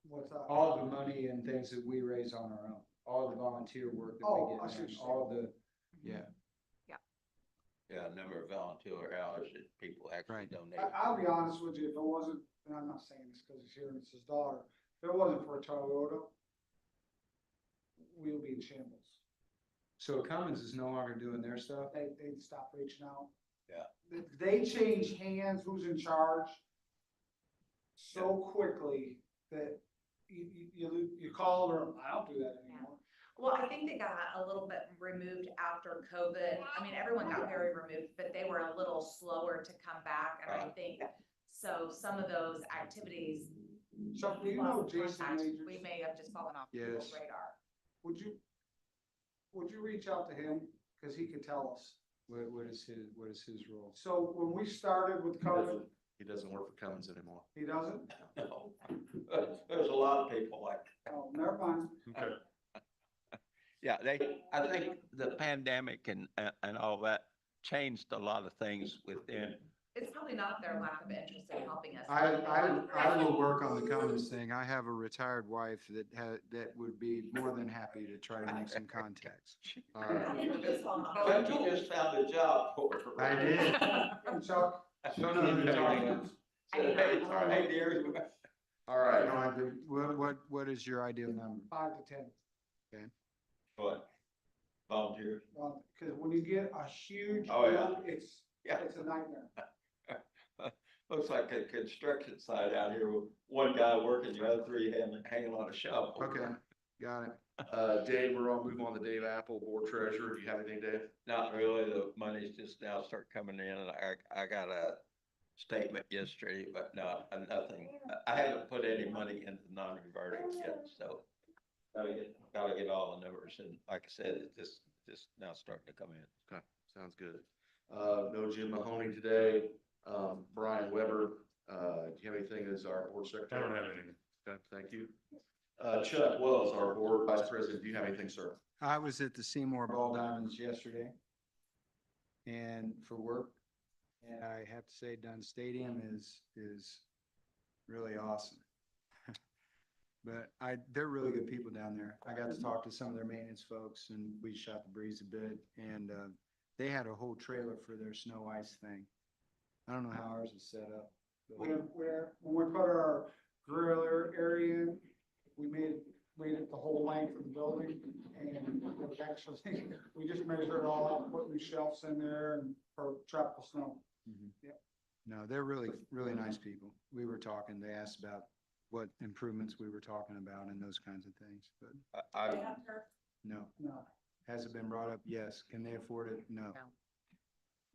Speaker 4: What's that?
Speaker 5: All the money and things that we raise on our own, all the volunteer work that
Speaker 4: Oh, I
Speaker 5: we
Speaker 4: see
Speaker 5: get
Speaker 4: what
Speaker 5: done,
Speaker 4: you're
Speaker 5: all the, yeah.
Speaker 1: Yeah, a number of volunteer hours that people actually
Speaker 5: Right.
Speaker 1: donate.
Speaker 4: I'll be honest with you, if it wasn't, and I'm not saying this because he's here and it's his daughter, if it wasn't for Toyota, we would be in shambles.
Speaker 5: So Cummins is no longer doing their stuff?
Speaker 4: They'd stop reaching out.
Speaker 1: Yeah.
Speaker 4: They change hands, who's in charge, so quickly that you call her, I don't do that anymore.
Speaker 3: Well, I think they got a little bit removed after COVID. I mean, everyone got very removed, but they were a little slower to come back. And I think, so some of those activities,
Speaker 4: So, do you know
Speaker 3: lost
Speaker 4: Jason
Speaker 3: contact.
Speaker 4: Majors?
Speaker 3: We may have just fallen off people's
Speaker 5: Yes.
Speaker 3: radar.
Speaker 4: Would you reach out to him? Cause he could tell us.
Speaker 5: What is his role?
Speaker 4: So when we started with COVID,
Speaker 2: He doesn't work for Cummins anymore.
Speaker 4: he doesn't?
Speaker 1: No. There's a lot of people like,
Speaker 4: Oh, never mind.
Speaker 7: Okay.
Speaker 1: yeah, I think the pandemic and all that changed a lot of things within.
Speaker 3: It's probably not their lack of interest in helping us.
Speaker 5: I will work on the Cummins thing. I have a retired wife that would be more than happy to try to make some contacts. All right.
Speaker 1: But you just found a job for her.
Speaker 5: I did.
Speaker 4: And Chuck,
Speaker 5: Don't know who you're talking about.
Speaker 1: Said, hey, dear.
Speaker 2: All right.
Speaker 5: No, I do. What is your ideal number?
Speaker 4: 5 to 10.
Speaker 1: What? Volunteers?
Speaker 4: Cause when you get a huge,
Speaker 1: Oh, yeah.
Speaker 4: group, it's
Speaker 1: Yeah.
Speaker 4: a nightmare.
Speaker 1: Looks like a construction site out here with one guy working, the other three hanging on a shovel.
Speaker 5: Okay, got it.
Speaker 2: Dave, we're on, move on to Dave Apple, board treasurer. Do you have anything, Dave?
Speaker 1: Not really, the money's just now start coming in, and I got a statement yesterday, but no, nothing. I haven't put any money into non-reverting yet, so gotta get all the numbers, and like I said, it's just now starting to come in.
Speaker 2: Okay, sounds good. No Jim Mahoney today. Brian Weber, do you have anything as our board
Speaker 7: I
Speaker 2: secretary?
Speaker 7: don't have anything.
Speaker 2: Okay, thank you. Chuck Wells, our board vice president, do you have anything, sir?
Speaker 5: I was at the Seymour Ball Diamonds yesterday and for work. And I have to say Dunn Stadium is really awesome. But they're really good people down there. I got to talk to some of their maintenance folks and we shot the breeze a bit, and they had a whole trailer for their snow ice thing. I don't know how ours is set up. but-
Speaker 4: When we put our grill area in, we made it the whole length of the building, and we actually, we just measured it all out, put new shelves in there and for tropical snow.
Speaker 5: Mhm.
Speaker 4: Yep.
Speaker 5: No, they're really, really nice people. We were talking, they asked about what improvements we were talking about and those kinds of things, but
Speaker 3: They
Speaker 1: I,
Speaker 3: have turf.
Speaker 5: no.
Speaker 4: No,
Speaker 5: Has it been brought up? Yes. Can they afford it? No.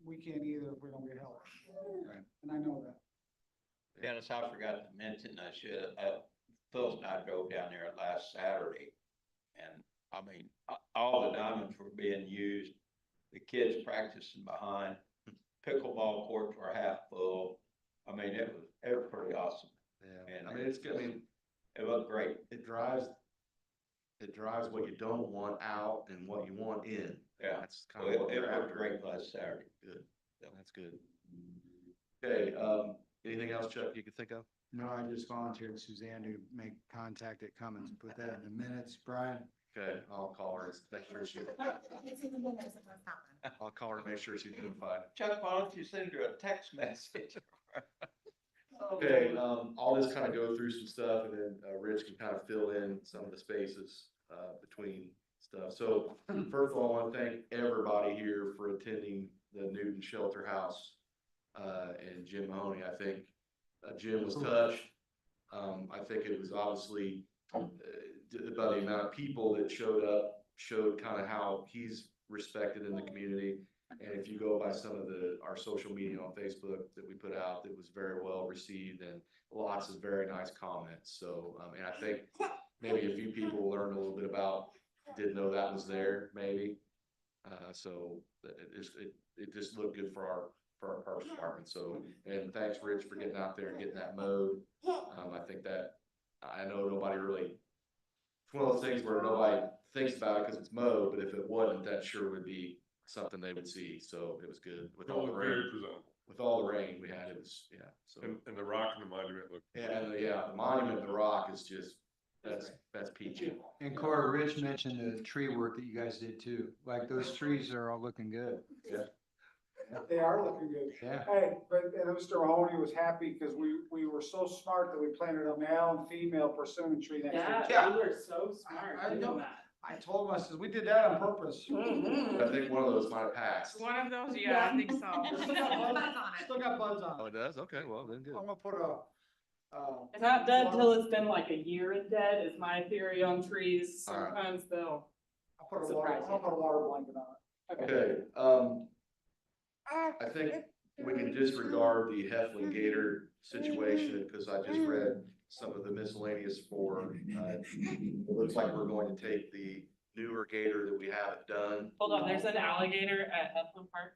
Speaker 4: we can't either if we don't get help.
Speaker 5: Right.
Speaker 4: And I know that.
Speaker 1: Dennis, I forgot to mention, I should, Phyllis and I drove down there last Saturday. And I mean, all the diamonds were being used, the kids practicing behind, pickleball courts were half full. I mean, it was pretty awesome.
Speaker 2: Yeah,
Speaker 1: And
Speaker 2: I mean, it's good. I mean,
Speaker 1: It looked great.
Speaker 2: it drives what you don't want out and what you want in.
Speaker 1: Yeah.
Speaker 2: That's kind of what
Speaker 1: It
Speaker 2: we're
Speaker 1: looked
Speaker 2: after.
Speaker 1: great last Saturday.
Speaker 2: Good. That's good. Okay, anything else, Chuck, you could think of?
Speaker 5: No, I just volunteered Suzanne to make contact at Cummins, put that in the minutes. Brian?
Speaker 2: Okay, I'll call her and make sure I'll call her and make sure she's notified.
Speaker 1: Chuck, why don't you send her a text message?
Speaker 2: Okay, I'll just kind of go through some stuff and then, Rich can kind of fill in some of the spaces, between stuff. So first of all, I want to thank everybody here for attending the Newton Shelter House, and Jim Mahoney. I think, Jim was touched. I think it was obviously, about the amount of people that showed up, showed kind of how he's respected in the community. And if you go by some of our social media on Facebook that we put out, it was very well received and lots of very nice comments. So, and I think maybe a few people learned a little bit about, didn't know that was there, maybe. So it just looked good for our parks department. So, and thanks, Rich, for getting out there and getting that mowed. I think that, I know nobody really, it's one of those things where nobody thinks about it because it's mowed, but if it wasn't, that sure would be something they would see. So it was good with all the
Speaker 7: Very
Speaker 2: rain.
Speaker 7: presentable.
Speaker 2: With all the rain we had, it was, yeah, so.
Speaker 7: And the rock and the monument look.
Speaker 2: Yeah, and the monument, the rock is just, that's peachy.
Speaker 5: And Cora, Rich mentioned the tree work that you guys did too. Like those trees are all looking good.
Speaker 4: They are looking good.
Speaker 5: Yeah.
Speaker 4: Hey, and Mr. Mahoney was happy because we were so smart that we planted a male and female persimmon tree next to each other.
Speaker 8: You were so smart
Speaker 4: I know.
Speaker 8: doing that.
Speaker 4: I told him, I said, we did that on purpose.
Speaker 2: I think one of those might have passed.
Speaker 6: One of those, yeah, I think so.
Speaker 4: Still got buds still got buds on
Speaker 2: Oh,
Speaker 4: it.
Speaker 2: it does? Okay, well, then good.
Speaker 4: I'm gonna put a,
Speaker 8: It's not dead till it's been like a year and dead is my theory on trees.
Speaker 2: All right.
Speaker 8: Sometimes they'll.
Speaker 4: I'll put a water blanket on it.
Speaker 2: Okay, I think we can disregard the Heflin Gator situation because I just read some of the miscellaneous for, it looks like we're going to take the newer gator that we haven't done.
Speaker 8: Hold on, there's an alligator at Heflin Park.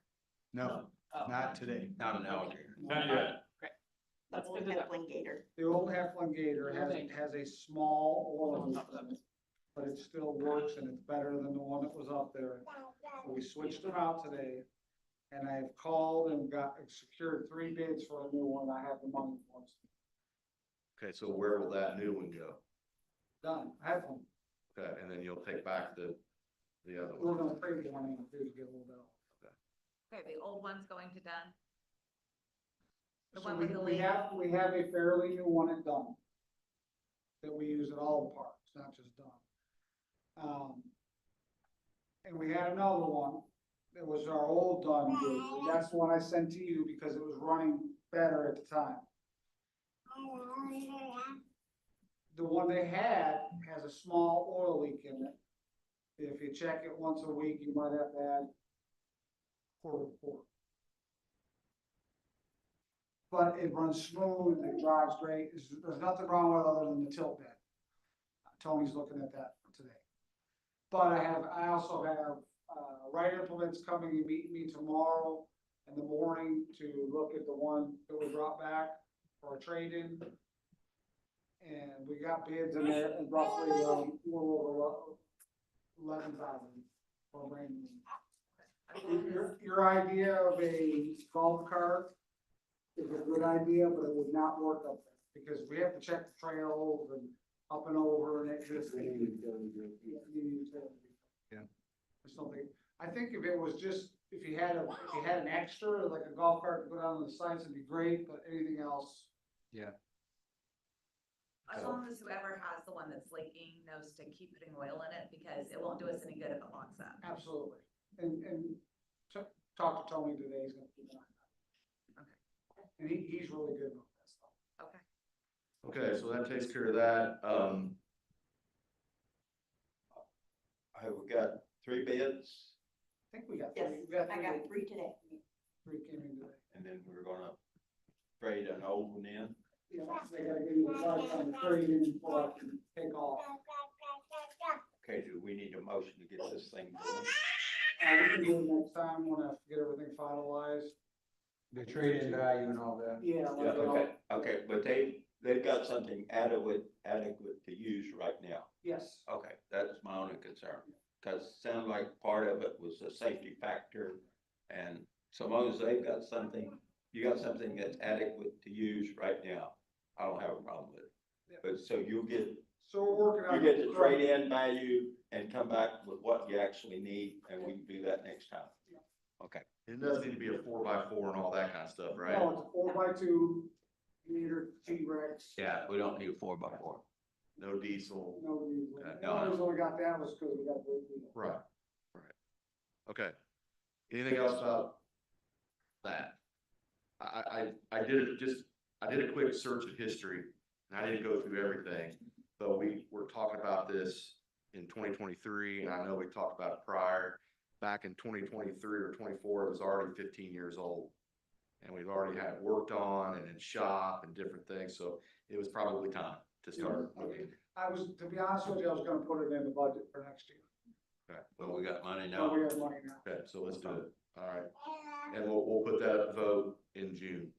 Speaker 5: No,
Speaker 8: Oh,
Speaker 5: not today.
Speaker 1: Not an alligator.
Speaker 7: Not yet.
Speaker 8: That's
Speaker 9: Old
Speaker 8: good to know.
Speaker 9: Heflin Gator.
Speaker 4: The old Heflin Gator has a small orifice in it, but it still works and it's better than the one that was up there. So we switched them out today. And I've called and secured 3 bids for a new one. I have the money for it.
Speaker 2: Okay, so where will that new one go?
Speaker 4: Done. I have them.
Speaker 2: Okay, and then you'll take back the other
Speaker 4: We're
Speaker 2: one.
Speaker 4: gonna trade one in to get a little bit off.
Speaker 3: Okay, the old one's going to done. The
Speaker 4: So
Speaker 3: one with the
Speaker 4: we
Speaker 3: lady.
Speaker 4: we have a fairly new one at Dunn that we use at all the parks, not just Dunn. And we had another one. It was our old Dunn bid. That's the one I sent to you because it was running better at the time. The one they had has a small oil leak in it. If you check it once a week, you might have to add quarter quart. But it runs smooth, it drives great, there's nothing wrong with it other than the tilt bed. Tony's looking at that today. But I also have, Right Implements coming and meeting me tomorrow in the morning to look at the one that we brought back for a trade-in. And we got bids in there and roughly, a little over 11,000 for a brand new. Your idea of a golf cart is a good idea, but it would not work up there, because we have to check the trails and up and over, and it just.
Speaker 5: Yeah.
Speaker 4: There's something, I think if it was just, if you had an extra, like a golf cart to go down to the sites, it'd be great, but anything else.
Speaker 5: Yeah.
Speaker 3: As long as whoever has the one that's leaking knows to keep putting oil in it, because it won't do us any good if it locks up.
Speaker 4: Absolutely. And talk to Tony today, he's gonna keep an eye on it. And he's really good with that stuff.
Speaker 3: Okay.
Speaker 2: Okay, so that takes care of that.
Speaker 1: We got 3 bids
Speaker 4: I think we got
Speaker 9: Yes,
Speaker 4: three, we got
Speaker 9: I got 3 today.
Speaker 4: 3 came in today.
Speaker 1: and then we're gonna trade an old one in.
Speaker 4: Yeah, they gotta give you the price on the trade-in before I can take off.
Speaker 1: Okay, do we need a motion to get this thing going?
Speaker 4: We can do it next time when I get everything finalized.
Speaker 5: The trade-in value and all that.
Speaker 4: Yeah.
Speaker 1: Yeah, okay, okay, but they've got something adequate to use right now.
Speaker 4: Yes.
Speaker 1: Okay, that's my only concern, because it sounded like part of it was a safety factor. And so long as they've got something, you got something that's adequate to use right now, I don't have a problem with it. But so
Speaker 4: So we're working on.
Speaker 1: you get the trade-in value and come back with what you actually need, and we can do that next time. Okay,
Speaker 2: It doesn't need to be a 4x4 and all that kind of stuff, right?
Speaker 4: No, it's a 4x2 meter T-Rex.
Speaker 1: yeah, we don't need a 4x4.
Speaker 2: No diesel.
Speaker 4: No, the
Speaker 1: No.
Speaker 4: only reason we got that was because we got the.
Speaker 2: Right, right. Okay. Anything else about that? I did a quick search of history, and I didn't go through everything, but we were talking about this in 2023, and I know we talked about it prior. Back in 2023 or 24, it was already 15 years old. And we've already had it worked on and in shop and different things, so it was probably time to start moving.
Speaker 4: To be honest with you, I was gonna put it in the budget for next year.
Speaker 2: Okay,
Speaker 1: Well, we got money
Speaker 4: No,
Speaker 1: now.
Speaker 4: we have money now.
Speaker 2: okay, so let's do it. All right. And we'll put that up to vote in June.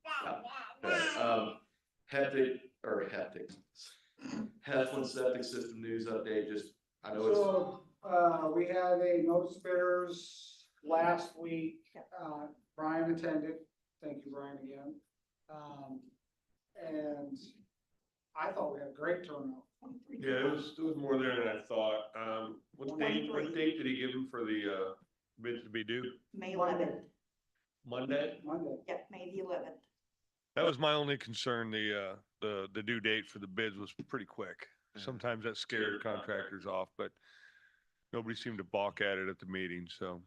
Speaker 2: Okay, Heflin septic system news update, just, I know it's,
Speaker 4: So, we had a notice bearers last week. Brian attended. Thank you, Brian, again. And I thought we had a great turnout.
Speaker 7: Yeah, it was more there than I thought. What date did he give him for the, bids to be due?
Speaker 9: May 11th,
Speaker 7: Monday?
Speaker 4: Monday.
Speaker 9: yep, May the 11th.
Speaker 7: That was my only concern. The due date for the bids was pretty quick. Sometimes that scared contractors off, but nobody seemed to balk at it at the meeting, so.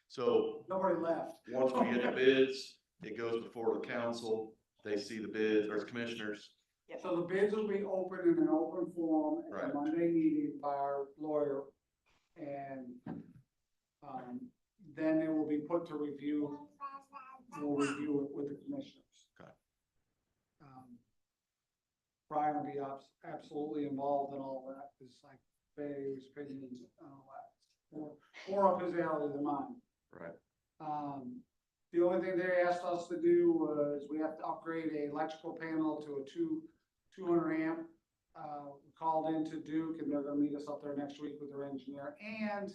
Speaker 2: so
Speaker 4: Nobody left.
Speaker 2: once we get the bids, it goes before the council, they see the bids, or the commissioners.
Speaker 9: Yep.
Speaker 4: So the bids will be open in an open forum at
Speaker 2: Right.
Speaker 4: the Monday meeting by our lawyer. And, then it will be put to review. We'll review it with the commissioners.
Speaker 2: Okay.
Speaker 4: Brian will be absolutely involved in all that, it's like Bay's opinions and all that. More up his alley than mine.
Speaker 2: Right.
Speaker 4: The only thing they asked us to do was we have to upgrade a electrical panel to a 200 amp. We called into Duke and they're gonna meet us up there next week with their engineer and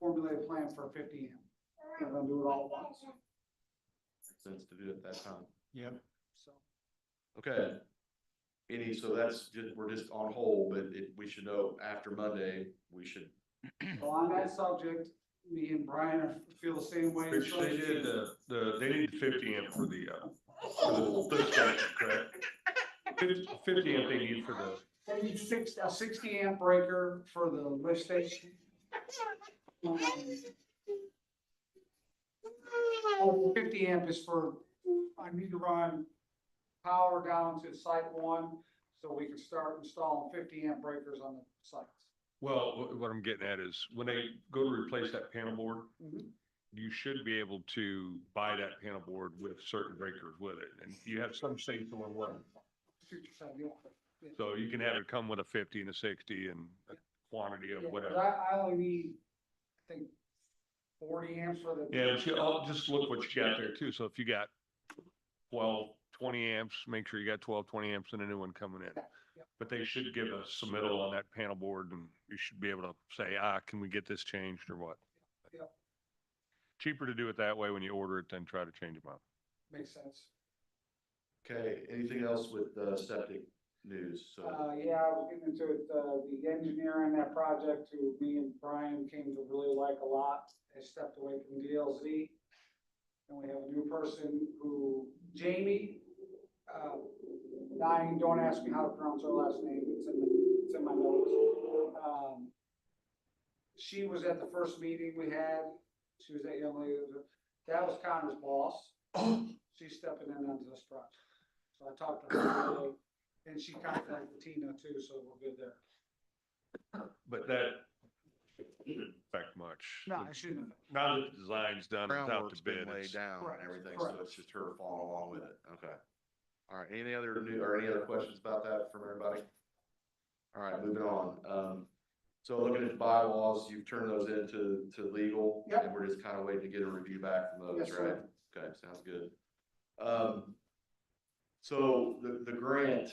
Speaker 4: formulate a plan for a 50 amp. They're gonna do it all at once,
Speaker 2: Makes sense to do it at that time.
Speaker 5: Yep.
Speaker 4: so.
Speaker 2: Okay. So that's just, we're just on hold, but we should know after Monday, we should.
Speaker 4: So on that subject, me and Brian feel the same way.
Speaker 7: Rich, they did they need 50 amp for the lift station, correct? 50 amp they need for the,
Speaker 4: They need a 60 amp breaker for the lift station. 50 amp is for, I need to run power down to site 1, so we can start installing 50 amp breakers on the sites.
Speaker 7: well, what I'm getting at is when they go to replace that panel board, you should be able to buy that panel board with certain breakers with it. And you have some say so on what. So you can have it come with a 50 and a 60 and a quantity of
Speaker 4: Yeah, 'cause
Speaker 7: whatever.
Speaker 4: I only need, I think, 40 amps for the.
Speaker 7: Yeah, but I'll just look what you got there too. So if you got 12, 20 amps, make sure you got 12, 20 amps and a new one coming in. But they should give a submittal on that panel board and you should be able to say, can we get this changed or what?
Speaker 4: Yeah.
Speaker 7: Cheaper to do it that way when you order it than try to change them out.
Speaker 4: Makes sense.
Speaker 2: Okay, anything else with septic news? So,
Speaker 4: Yeah, I was getting into it, the engineer in that project who me and Brian came to really like a lot, has stepped away from DLZ. And we have a new person who, Jamie, don't ask me how to pronounce her last name, it's in my notes. She was at the first meeting we had, she was that young lady, that was Connor's boss. She's stepping in onto this project. So I talked to her today, and she contacted Tina too, so we're good there.
Speaker 7: But that shouldn't affect much.
Speaker 4: No, I shouldn't have.
Speaker 7: Now that the design's done, it's out
Speaker 2: groundwork's
Speaker 7: to
Speaker 2: been
Speaker 7: bid.
Speaker 2: laid
Speaker 7: It's-
Speaker 2: down
Speaker 4: Correct,
Speaker 2: and everything, so
Speaker 4: correct.
Speaker 2: it's just her following along with it. Okay. All right, any other questions about that from everybody? All right, moving on. So looking at the bylaws, you've turned those to legal.
Speaker 4: Yep.
Speaker 2: And we're just kind of waiting to get a review back from those,
Speaker 4: Yes,
Speaker 2: right?
Speaker 4: sir.
Speaker 2: Okay, sounds good. So the grant,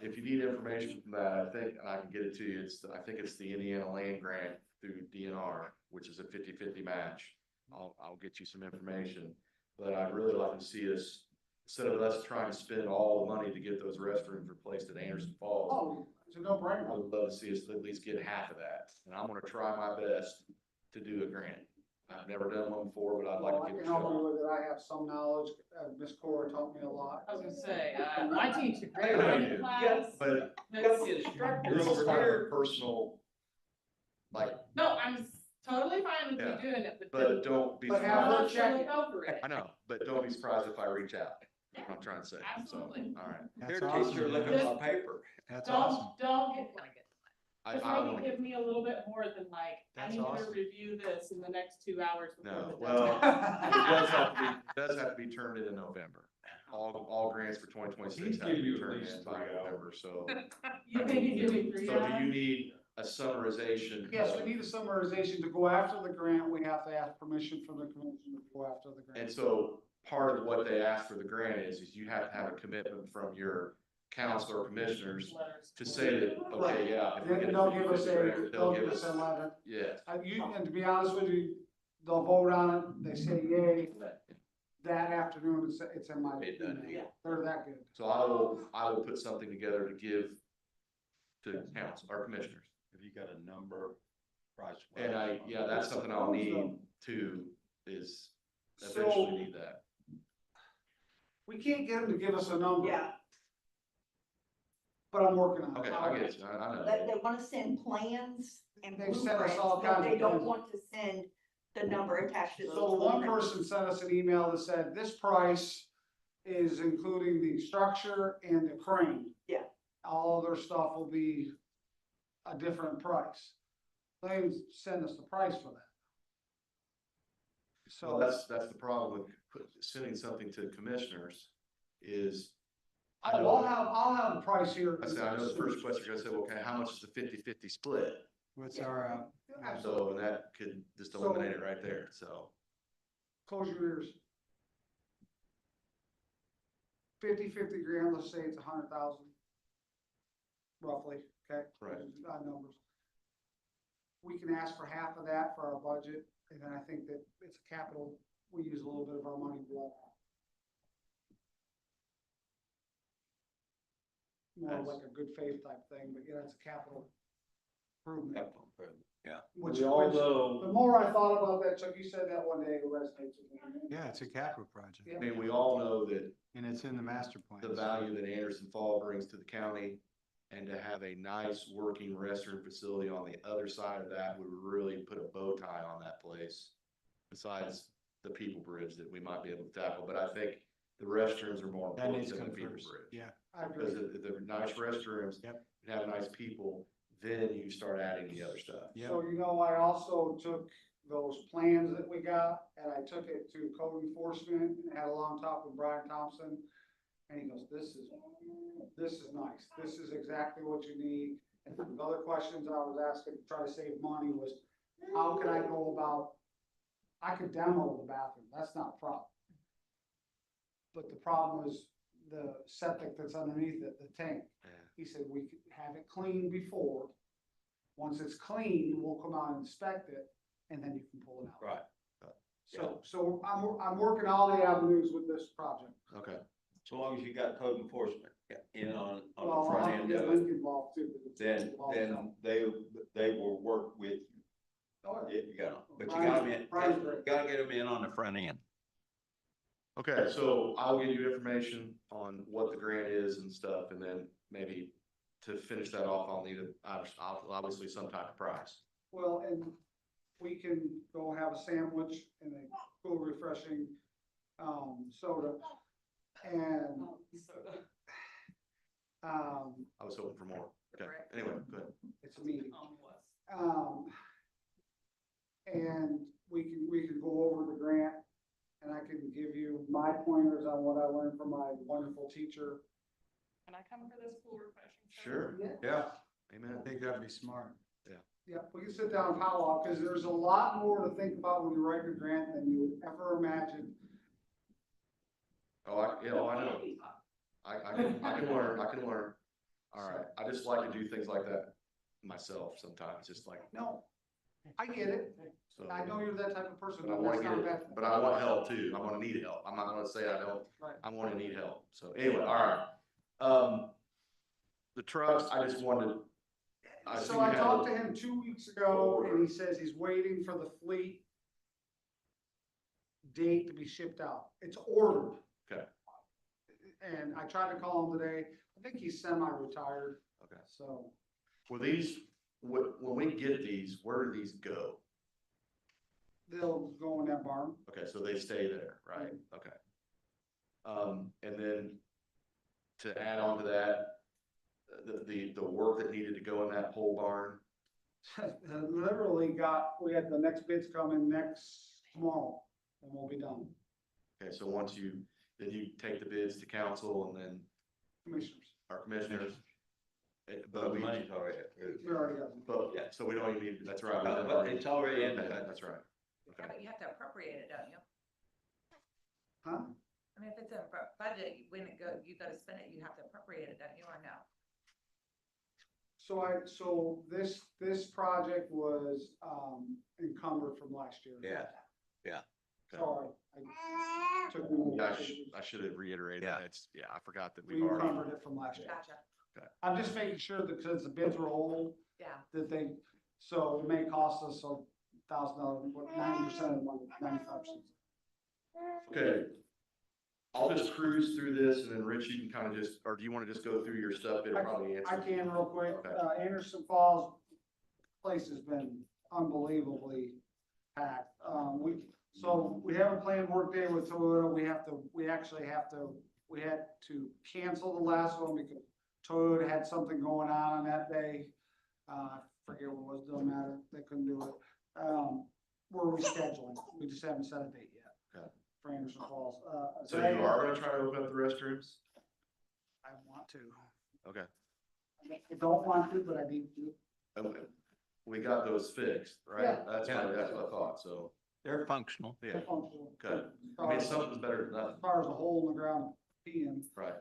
Speaker 2: if you need information from that, I think, and I can get it to you, I think it's the Indiana Land Grant through DNR, which is a 50-50 match. I'll get you some information, but I'd really like to see us, instead of us trying to spend all the money to get those restrooms replaced at Anderson Falls,
Speaker 4: Oh, it's a
Speaker 2: I
Speaker 4: no-brainer.
Speaker 2: would love to see us at least get half of that, and I'm gonna try my best to do a grant. I've never done one before, but I'd
Speaker 4: Well,
Speaker 2: like
Speaker 4: I
Speaker 2: to give it
Speaker 4: can
Speaker 2: a
Speaker 4: help you
Speaker 2: shot.
Speaker 4: with it. I have some knowledge. Ms. Cora taught me a lot.
Speaker 8: I was gonna say, I teach a grade
Speaker 2: I know you
Speaker 8: writing
Speaker 2: do.
Speaker 8: class.
Speaker 2: But
Speaker 8: That's the instructor.
Speaker 2: this is kind of a personal, like,
Speaker 8: No, I'm totally fine with you
Speaker 2: Yeah.
Speaker 8: doing it,
Speaker 2: but don't be
Speaker 4: But have her
Speaker 2: surprised.
Speaker 4: check
Speaker 8: look over it.
Speaker 2: I know, but don't be surprised if I reach out. That's what I'm trying to say, so,
Speaker 8: Absolutely.
Speaker 2: all right.
Speaker 1: Here,
Speaker 5: That's
Speaker 1: teacher,
Speaker 5: awesome.
Speaker 1: look
Speaker 5: man.
Speaker 1: at my paper.
Speaker 5: That's awesome.
Speaker 8: Don't get, just
Speaker 2: I
Speaker 8: maybe
Speaker 2: wanna,
Speaker 8: give me a little bit more than like, I
Speaker 5: That's
Speaker 8: need to
Speaker 5: awesome.
Speaker 8: review this in the next 2 hours. before
Speaker 2: no,
Speaker 8: the
Speaker 2: well,
Speaker 8: deadline.
Speaker 2: it does have to be turned in November. All grants for 2026
Speaker 7: He's
Speaker 2: have to
Speaker 7: giving
Speaker 2: be
Speaker 7: you at
Speaker 2: turned
Speaker 7: least
Speaker 2: in by
Speaker 7: 3 hours.
Speaker 2: November, so.
Speaker 8: You think you give me 3
Speaker 2: So
Speaker 8: hours?
Speaker 2: do you need a summarization?
Speaker 4: Yes, we need a summarization to go after the grant. We have to ask permission from the commission to go after the grant.
Speaker 2: And so part of what they ask for the grant is you have to have a commitment from your council or commissioners
Speaker 8: Letters.
Speaker 2: to say that, okay, yeah. if we
Speaker 4: Then
Speaker 2: get
Speaker 4: they'll give us
Speaker 2: 50
Speaker 4: a,
Speaker 2: grant,
Speaker 4: they'll give us a letter.
Speaker 2: Yes.
Speaker 4: And to be honest with you, they'll vote on it. They say yay. That afternoon, it's in my
Speaker 1: It done,
Speaker 4: email.
Speaker 1: yeah.
Speaker 4: They're that good.
Speaker 2: So I will put something together to give to council, our commissioners.
Speaker 1: Have you got a number, price?
Speaker 2: And yeah, that's something I'll need to, is eventually need that.
Speaker 4: We can't get them to give us a number.
Speaker 9: Yeah,
Speaker 4: But I'm working on it.
Speaker 2: Okay, I get you, I know.
Speaker 9: they wanna send plans and
Speaker 4: They've sent us
Speaker 9: blueprints,
Speaker 4: all
Speaker 9: but
Speaker 4: kinds
Speaker 9: they
Speaker 4: of
Speaker 9: don't
Speaker 4: things.
Speaker 9: want to send the number attached to those.
Speaker 4: So one
Speaker 9: blueprints.
Speaker 4: person sent us an email that said, this price is including the structure and the crane.
Speaker 9: Yeah.
Speaker 4: All other stuff will be a different price. They didn't send us the price for that.
Speaker 2: So
Speaker 4: So
Speaker 2: that's the problem with sending something to commissioners is.
Speaker 4: I'll have the price here.
Speaker 2: I said, I know the first question, you're gonna say, well, okay, how much is the 50-50 split?
Speaker 5: What's our,
Speaker 2: So, and that could just eliminate it right there, so.
Speaker 4: Close your ears. 50 grand, let's say it's 100,000. Roughly, okay?
Speaker 2: Right.
Speaker 4: Odd numbers. We can ask for half of that for our budget, and then I think that it's a capital, we use a little bit of our money for that. More like a good faith type thing, but yeah, it's a capital improvement.
Speaker 1: Capital improvement, yeah.
Speaker 4: Which,
Speaker 5: We all
Speaker 4: which,
Speaker 5: know-
Speaker 4: the more I thought about that, Chuck, you said that one day, it resonates with me.
Speaker 5: yeah, it's a capital project
Speaker 4: Yeah.
Speaker 2: I mean, we all know that
Speaker 5: and it's in the master plan.
Speaker 2: the value that Anderson Fall brings to the county, and to have a nice working restroom facility on the other side of that would really put a bow tie on that place. Besides the people bridge that we might be able to tackle, but I think the restrooms are more
Speaker 5: That
Speaker 2: important
Speaker 5: needs to
Speaker 2: than the
Speaker 5: come
Speaker 2: people
Speaker 5: first.
Speaker 2: bridge.
Speaker 5: Yeah,
Speaker 4: I
Speaker 2: Because
Speaker 4: agree.
Speaker 2: if they're nice restrooms,
Speaker 5: Yep.
Speaker 2: and have nice people, then you start adding the other stuff.
Speaker 5: yeah.
Speaker 4: So, you know, I also took those plans that we got and I took it to code enforcement and had a long talk with Brian Thompson. And he goes, this is nice. This is exactly what you need. And the other questions I was asking to try to save money was, how can I go about, I could demo the bathroom. That's not a problem. But the problem is the septic that's underneath it, the tank.
Speaker 2: Yeah.
Speaker 4: He said, we could have it cleaned before. Once it's clean, we'll come out and inspect it, and then you can pull it out.
Speaker 1: Right.
Speaker 4: So I'm working all the avenues with this project.
Speaker 2: Okay,
Speaker 1: So long as you got code enforcement in on
Speaker 4: Well,
Speaker 1: the
Speaker 4: I'll
Speaker 1: front
Speaker 4: have to
Speaker 1: end
Speaker 4: get
Speaker 1: of it,
Speaker 4: Link involved too. because it's
Speaker 1: then,
Speaker 4: involved
Speaker 1: then
Speaker 4: now.
Speaker 1: they will work with you.
Speaker 4: Oh, yeah.
Speaker 1: You got 'em. But you got them in,
Speaker 4: Brian's great.
Speaker 1: gotta get them in on the front end.
Speaker 2: okay, so I'll give you information on what the grant is and stuff, and then maybe to finish that off, I'll need obviously some type of price.
Speaker 4: Well, and we can go have a sandwich and a cool refreshing, soda. And,
Speaker 2: I was hoping for more. Okay, anyway, good.
Speaker 4: it's a meeting. And we can go over the grant and I can give you my pointers on what I learned from my wonderful teacher.
Speaker 8: Can I come for this pool refreshing?
Speaker 2: Sure,
Speaker 1: Yeah.
Speaker 5: I
Speaker 2: amen.
Speaker 5: think that'd be smart.
Speaker 4: Yeah, we can sit down and powwow, because there's a lot more to think about when you write your grant than you would ever imagine.
Speaker 2: Oh, I know. I can learn, I can learn. All right, I just like to do things like that myself sometimes, just like,
Speaker 4: No, I get it.
Speaker 2: so.
Speaker 4: I know you're that type of person,
Speaker 2: But I
Speaker 4: but
Speaker 2: wanna
Speaker 4: that's
Speaker 2: get
Speaker 4: not a
Speaker 2: it,
Speaker 4: bad thing.
Speaker 2: but I want help too. I wanna need help. I'm not gonna say I don't,
Speaker 4: Right.
Speaker 2: I'm gonna need help. So anyway, all right. The trucks, I just wanted.
Speaker 4: So
Speaker 2: assume
Speaker 4: I
Speaker 2: you had
Speaker 4: talked
Speaker 2: a-
Speaker 4: to him 2 weeks ago, and he says he's waiting for the fleet date to be shipped out. It's ordered.
Speaker 2: Okay.
Speaker 4: And I tried to call him today. I think he's semi-retired,
Speaker 2: Okay.
Speaker 4: so
Speaker 2: Well, these, when we get these, where do these go?
Speaker 4: they'll go in that barn.
Speaker 2: Okay, so they stay there, right? Okay. And then to add on to that, the work that needed to go in that pole barn,
Speaker 4: Literally we had the next bids coming tomorrow, and we'll be done.
Speaker 2: okay, so once then you take the bids to council and then
Speaker 4: Commissioners,
Speaker 2: our commissioners. But
Speaker 1: But
Speaker 2: we,
Speaker 1: money's already approved.
Speaker 4: we already got them.
Speaker 2: but, so we don't even need, that's right. we
Speaker 1: But
Speaker 2: didn't
Speaker 1: but
Speaker 2: already-
Speaker 1: it's already in
Speaker 2: Okay,
Speaker 1: the.
Speaker 2: that's right.
Speaker 3: Yeah,
Speaker 2: Okay.
Speaker 3: but you have to appropriate it, don't you?
Speaker 4: Huh?
Speaker 3: I mean, if it's a budget, when you go to spend it, you have to appropriate it, don't you, or no?
Speaker 4: So this project was, encumbered from last year.
Speaker 1: Yeah.
Speaker 4: Sorry. I took me-
Speaker 2: Yeah, I should have reiterated
Speaker 1: Yeah.
Speaker 2: that. I forgot that
Speaker 4: We
Speaker 2: we've already.
Speaker 4: encumbered it from last year.
Speaker 3: Gotcha,
Speaker 4: I'm just making sure that because the bids were old,
Speaker 3: yeah.
Speaker 4: that so it may cost us $1,000, but 90% of the money, 95%.
Speaker 2: Okay. I'll just cruise through this and then Rich, you can kind of just, or do you want to just go through your stuff? It'll probably
Speaker 4: I
Speaker 2: answer.
Speaker 4: can real quick.
Speaker 2: Okay.
Speaker 4: Anderson Falls place has been unbelievably packed. We have a planned work day with Toyota. We had to cancel the last one because Toyota had something going on that day. I forget what it was, doesn't matter. They couldn't do it. We're rescheduling. We just haven't set a date yet.
Speaker 2: Okay.
Speaker 4: For Anderson Falls.
Speaker 2: So you are gonna try to open up the restrooms?
Speaker 4: I want to.
Speaker 2: Okay.
Speaker 4: I don't want to, but I need to.
Speaker 2: Okay. We got those fixed, right?
Speaker 4: Yeah.
Speaker 2: That's what I thought, so,
Speaker 1: They're functional.
Speaker 2: yeah,
Speaker 4: They're functional.
Speaker 2: good. I mean, something's better than
Speaker 4: As
Speaker 2: nothing,
Speaker 4: far as a hole in the ground peeing.
Speaker 2: right?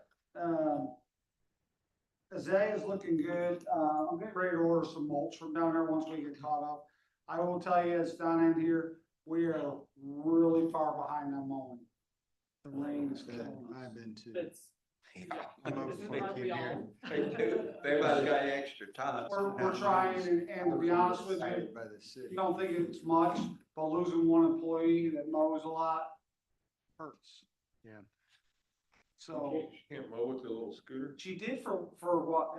Speaker 4: Azalea's looking good. I'm getting ready to order some mulch from down there once we get caught up. I will tell you, it's down in here, we are really far behind on mowing. The rain is killing us.
Speaker 5: I've been to.
Speaker 8: It's,
Speaker 5: I'm up
Speaker 8: This is
Speaker 5: before I
Speaker 8: why
Speaker 5: came
Speaker 8: we
Speaker 5: here.
Speaker 8: all-
Speaker 1: Everybody's got extra time.
Speaker 4: We're trying, and to be honest with you,
Speaker 5: Excited by the city.
Speaker 4: you don't think it's much, but losing one employee that mows a lot hurts.
Speaker 5: Yeah.
Speaker 4: So.
Speaker 7: Can't mow with the little scooter?
Speaker 4: She did for what,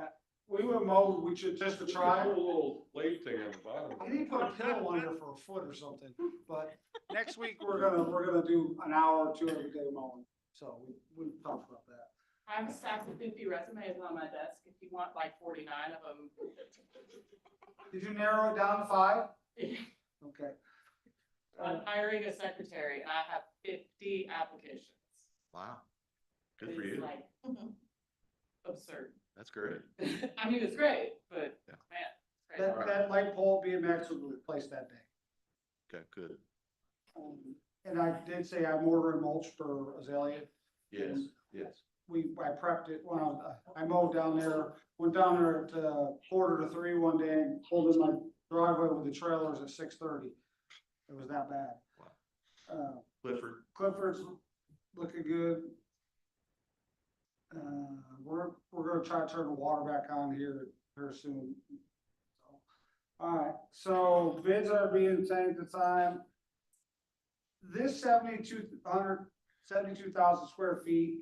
Speaker 4: we would mow, we should just to try.
Speaker 7: A little blade thing on the bottom.
Speaker 4: I need to put a pillow under for a foot or something, but next week we're gonna do an hour or two every day mowing. So we talked about that.
Speaker 8: I have a stack of 50 resumes on my desk, if you want like 49 of them.
Speaker 4: Did you narrow it down to 5? Okay.
Speaker 8: I'm hiring a secretary and I have 50 applications.
Speaker 2: Wow. Good for
Speaker 8: It's
Speaker 2: you.
Speaker 8: like absurd.
Speaker 2: That's great.
Speaker 8: I mean, it's great, but
Speaker 2: Yeah.
Speaker 8: man, it's great.
Speaker 4: That light pole BMX will be replaced that day.
Speaker 2: Okay, good.
Speaker 4: And I did say I'm ordering mulch for Azalea.
Speaker 2: Yes, yes.
Speaker 4: I prepped it when I mowed down there, went down there at 2:45 one day and pulled in my driveway with the trailers at 6:30. It was that bad.
Speaker 2: Wow. Clifford,
Speaker 4: Clifford's looking good. We're gonna try to turn the water back on here soon. Alright, so bids are being sent at the time. This 72,000 square feet.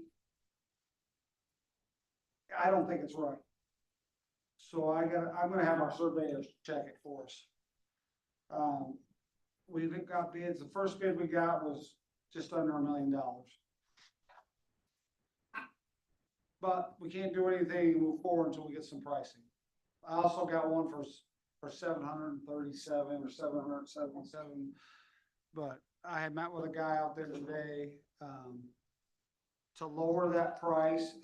Speaker 4: I don't think it's right. So I'm gonna have our surveyors check it for us. We've got bids, the first bid we got was just under $1 million. But we can't do anything and move forward until we get some pricing. I also got one for 737 or 777. But I had met with a guy out there today, to lower that price.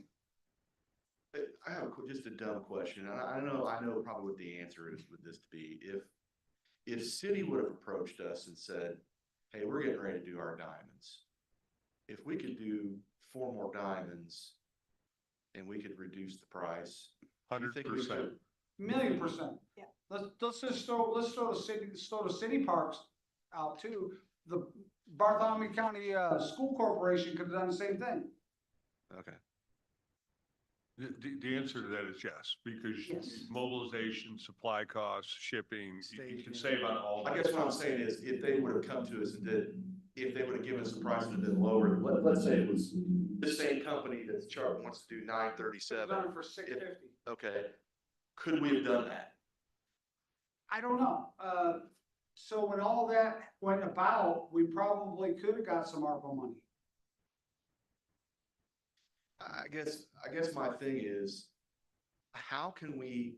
Speaker 2: I have just a dumb question, and I know probably what the answer is with this to be. If city would have approached us and said, hey, we're getting ready to do our diamonds. If we could do 4 more diamonds and we could reduce the price. do you think we
Speaker 7: 100%.
Speaker 2: could?
Speaker 4: $1,000,000%.
Speaker 9: Yeah.
Speaker 4: Let's just throw the city parks out too. The Bartholomew County, School Corporation could have done the same thing.
Speaker 2: Okay.
Speaker 7: The answer to that is yes, because
Speaker 4: Yes.
Speaker 7: mobilization, supply costs, shipping, you can
Speaker 5: Staging.
Speaker 7: save on all
Speaker 2: I
Speaker 7: that.
Speaker 2: guess what I'm saying is, if they would have come to us and if they would have given us a price that had been lower, let's say it was the same company that's wants to do $937.
Speaker 4: Done it for $650.
Speaker 2: Okay, could we have done that?
Speaker 4: I don't know. So when all that went about, we probably could have got some ARPA money.
Speaker 2: I guess my thing is, how can we,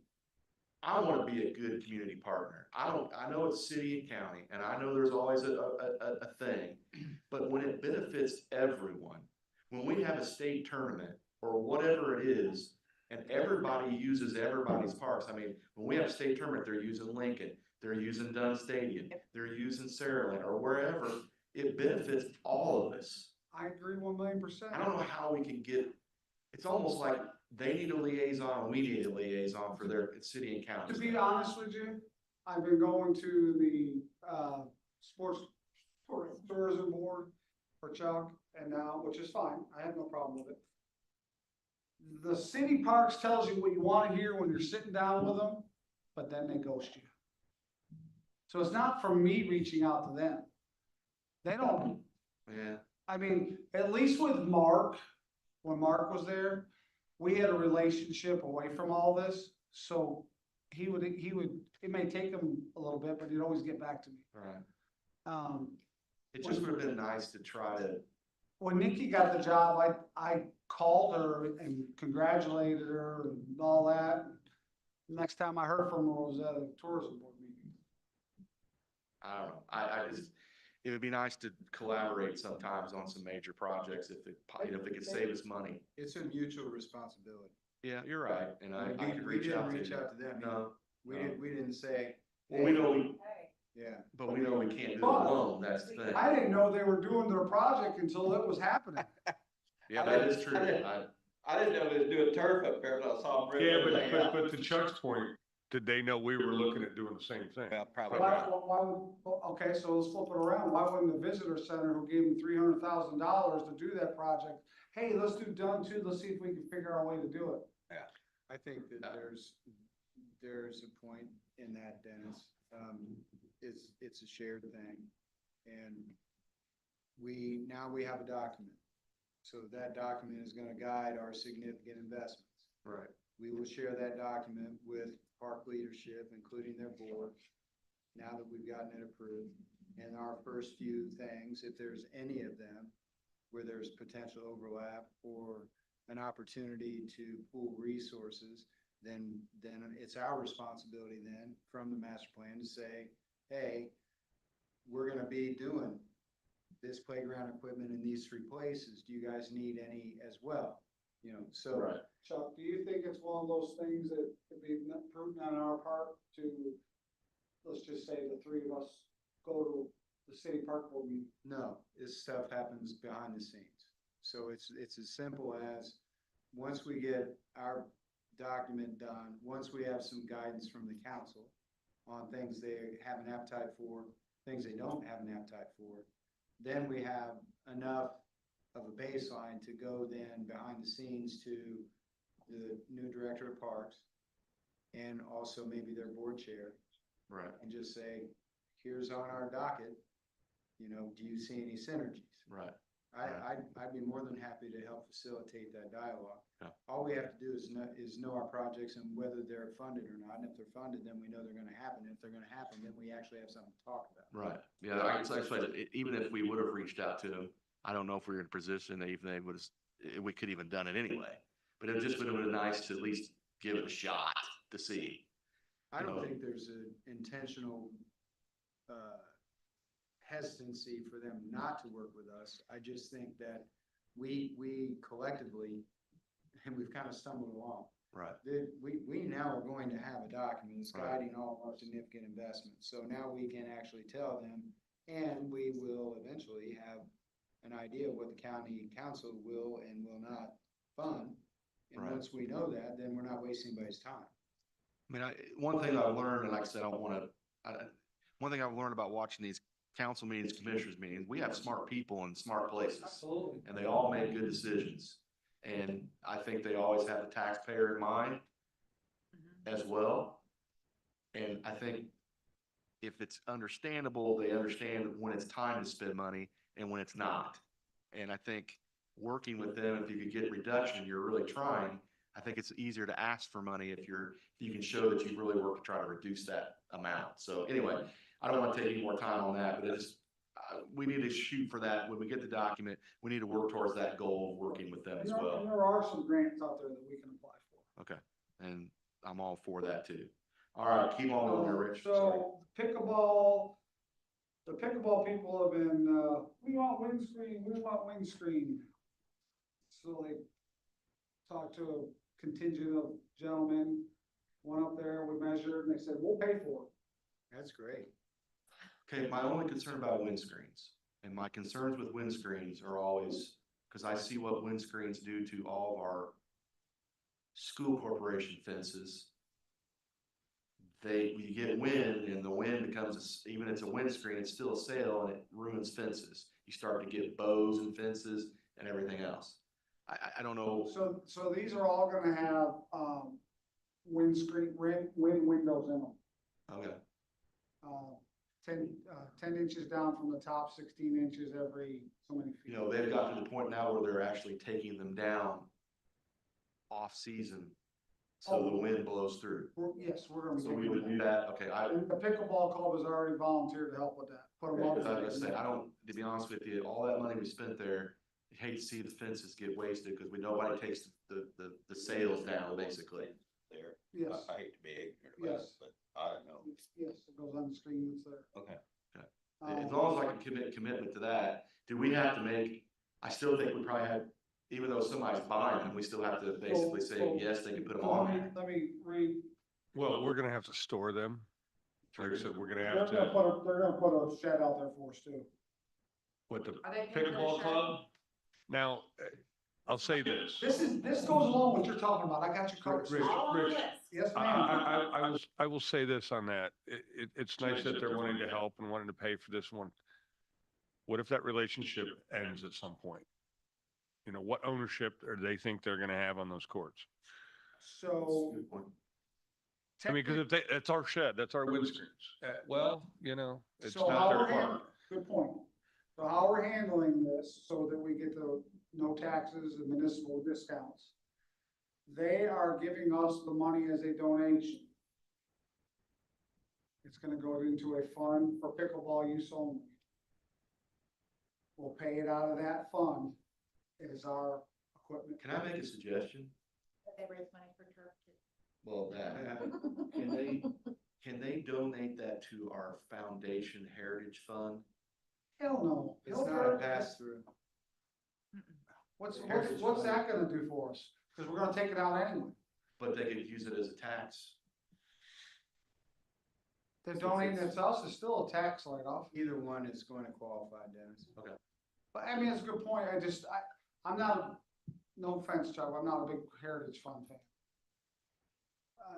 Speaker 2: I want to be a good community partner. I know it's city and county, and I know there's always a thing, but when it benefits everyone, when we have a state tournament or whatever it is, and everybody uses everybody's parks. I mean, when we have a state tournament, they're using Lincoln, they're using Dunn Stadium, they're using Saraland or wherever. It benefits all of us.
Speaker 4: I agree 1,000,000%.
Speaker 2: I don't know how we can get, it's almost like they need a liaison and we need a liaison for their city and county.
Speaker 4: To be honest with you, I've been going to the, sports tourism board for Chuck and now, which is fine. I have no problem with it. The city parks tells you what you want to hear when you're sitting down with them, but then they ghost you. So it's not from me reaching out to them. They don't,
Speaker 2: Yeah,
Speaker 4: I mean, at least with Mark, when Mark was there, we had a relationship away from all this. So he would, it may take him a little bit, but he'd always get back to me.
Speaker 2: right. It just would have been nice to try to,
Speaker 4: When Nikki got the job, I called her and congratulated her and all that. Next time I heard from her was at a tourism board meeting.
Speaker 2: I don't know, I just, it would be nice to collaborate sometimes on some major projects if if it could save us money.
Speaker 5: It's a mutual responsibility.
Speaker 2: Yeah, you're right, and I could
Speaker 5: We
Speaker 2: reach out
Speaker 5: didn't
Speaker 2: to
Speaker 5: reach
Speaker 2: you.
Speaker 5: out to them.
Speaker 2: No,
Speaker 5: We
Speaker 2: no.
Speaker 5: didn't say,
Speaker 2: Well, we know,
Speaker 5: yeah.
Speaker 2: but we know we can't do it alone, that's the thing.
Speaker 4: I didn't know they were doing their project until it was happening.
Speaker 2: Yeah, that is true.
Speaker 1: I didn't know they was doing turf up there, but I saw them.
Speaker 7: Yeah, but to Chuck's point, did they know we were looking at doing the same thing?
Speaker 1: Well, probably
Speaker 4: Why,
Speaker 1: not.
Speaker 4: why would, okay, so let's flip it around. Why wouldn't the visitor center who gave them $300,000 to do that project, hey, let's do Dunn too, let's see if we can figure out a way to do it.
Speaker 5: I think that there's a point in that, Dennis. It's a shared thing. And now we have a document. So that document is gonna guide our significant investments.
Speaker 2: Right.
Speaker 5: We will share that document with park leadership, including their board, now that we've gotten it approved. And our first few things, if there's any of them where there's potential overlap or an opportunity to pool resources, then it's our responsibility then from the master plan to say, hey, we're gonna be doing this playground equipment in these 3 places. Do you guys need any as well? You know, so.
Speaker 2: Right.
Speaker 4: Chuck, do you think it's one of those things that could be prudent on our part to, let's just say the 3 of us go to the city park board meeting?
Speaker 5: No, this stuff happens behind the scenes. So it's as simple as, once we get our document done, once we have some guidance from the council on things they have an appetite for, things they don't have an appetite for, then we have enough of a baseline to go then behind the scenes to the new director of parks and also maybe their board chair.
Speaker 2: Right.
Speaker 5: And just say, here's on our docket, you know, do you see any synergies?
Speaker 2: Right.
Speaker 5: I'd be more than happy to help facilitate that dialogue.
Speaker 2: Yeah.
Speaker 5: All we have to do is know our projects and whether they're funded or not. And if they're funded, then we know they're gonna happen. If they're gonna happen, then we actually have something to talk about.
Speaker 2: Right. Yeah, even if we would have reached out to them, I don't know if we were in a position that even they would have, we could even done it anyway. But it just would have been nice to at least give it a shot to see.
Speaker 5: I don't
Speaker 2: No.
Speaker 5: think there's an intentional hesitancy for them not to work with us. I just think that we collectively and we've kind of stumbled along.
Speaker 2: Right.
Speaker 5: We now are going to have a document that's
Speaker 2: Right.
Speaker 5: guiding all of our significant investments. So now we can actually tell them, and we will eventually have an idea of what the county council will and will not fund. And
Speaker 2: Right.
Speaker 5: once we know that, then we're not wasting anybody's time.
Speaker 2: I mean, one thing I've learned, and like I said, I don't want to, one thing I've learned about watching these council meetings, commissioners meetings, we have smart people in smart places.
Speaker 4: Absolutely.
Speaker 2: And they all make good decisions. And I think they always have the taxpayer in mind as well. And I think if it's understandable, they understand when it's time to spend money and when it's not. And I think working with them, if you could get reduction, you're really trying. I think it's easier to ask for money if you can show that you really work to try to reduce that amount. So anyway, I don't want to take any more time on that, but it's, we need to shoot for that. When we get the document, we need to work towards that goal of working with them as
Speaker 4: And
Speaker 2: well.
Speaker 4: there are some grants out there that we can apply for.
Speaker 2: Okay, and I'm all for that too. All right, keep on going there, Rich. Sorry.
Speaker 4: So pickleball, the pickleball people have been, we want windscreen, we want windscreen. So they talked to a contingent of gentlemen, went up there, we measured, and they said, we'll pay for it.
Speaker 5: That's great.
Speaker 2: Okay, my only concern about windscreens, and my concerns with windscreens are always, because I see what windscreens do to all of our school corporation fences. You get wind, and the wind becomes, even if it's a windscreen, it's still a sail, and it ruins fences. You start to get bows and fences and everything else. I don't know.
Speaker 4: So these are all gonna have, windscreen, wind windows in them.
Speaker 2: Okay,
Speaker 4: 10 inches down from the top, 16 inches every so many feet.
Speaker 2: you know, they've got to the point now where they're actually taking them down off-season, so the wind blows through.
Speaker 4: Yes, we're gonna be.
Speaker 2: So we
Speaker 4: taking
Speaker 2: would do that, okay,
Speaker 4: And the pickleball club has already volunteered to help with that. Put them up.
Speaker 2: because I was gonna say, I don't, to be honest with you, all that money we spent there, I hate to see the fences get wasted, because nobody takes the sails down, basically.
Speaker 1: There.
Speaker 4: Yes.
Speaker 1: I hate to be ignorant about it,
Speaker 4: Yes.
Speaker 1: but I don't know.
Speaker 4: Yes, it goes on the screen, it's there.
Speaker 1: Okay.
Speaker 2: As long as I can commit commitment to that, do we have to make, I still think we probably have, even though somebody's buying them, we still have to basically say, yes, they can put them on there.
Speaker 4: Let me read.
Speaker 7: Well, we're gonna have to store them. Like I said, we're gonna
Speaker 4: They're
Speaker 7: have
Speaker 4: gonna
Speaker 7: to,
Speaker 4: put a shed out there for us too.
Speaker 7: what the
Speaker 3: Are they paying for the
Speaker 7: pickleball
Speaker 3: shed?
Speaker 7: club? Now, I'll say this.
Speaker 4: This goes along with what you're talking about. I got you covered.
Speaker 7: Rich,
Speaker 3: All on the
Speaker 7: Rich,
Speaker 3: list.
Speaker 4: Yes,
Speaker 7: I,
Speaker 4: ma'am.
Speaker 7: I will say this on that. It's nice that they're wanting to help and wanting to pay for this one. What if that relationship ends at some point? You know, what ownership or they think they're gonna have on those courts?
Speaker 4: So.
Speaker 2: Good point.
Speaker 7: I mean, cause if they, that's our shed, that's our windscreens. Well, you know, it's
Speaker 4: So
Speaker 7: not
Speaker 4: how
Speaker 7: their
Speaker 4: we're
Speaker 7: park.
Speaker 4: handling, good point. So how we're handling this so that we get the no taxes and municipal discounts. They are giving us the money as a donation. It's gonna go into a fund for pickleball use only. We'll pay it out of that fund as our equipment.
Speaker 2: Can I make a suggestion?
Speaker 3: They raise money for turf too.
Speaker 2: Well, can they donate that to our foundation heritage fund?
Speaker 4: Hell no.
Speaker 5: It's not a pass through.
Speaker 4: What's that gonna do for us? Cause we're gonna take it out anyway.
Speaker 2: But they could use it as a tax.
Speaker 4: The donating it to us is still a tax write-off.
Speaker 5: Either one is going to qualify, Dennis.
Speaker 4: But I mean, it's a good point. I'm not, no offense, Chuck, I'm not a big Heritage Fund fan.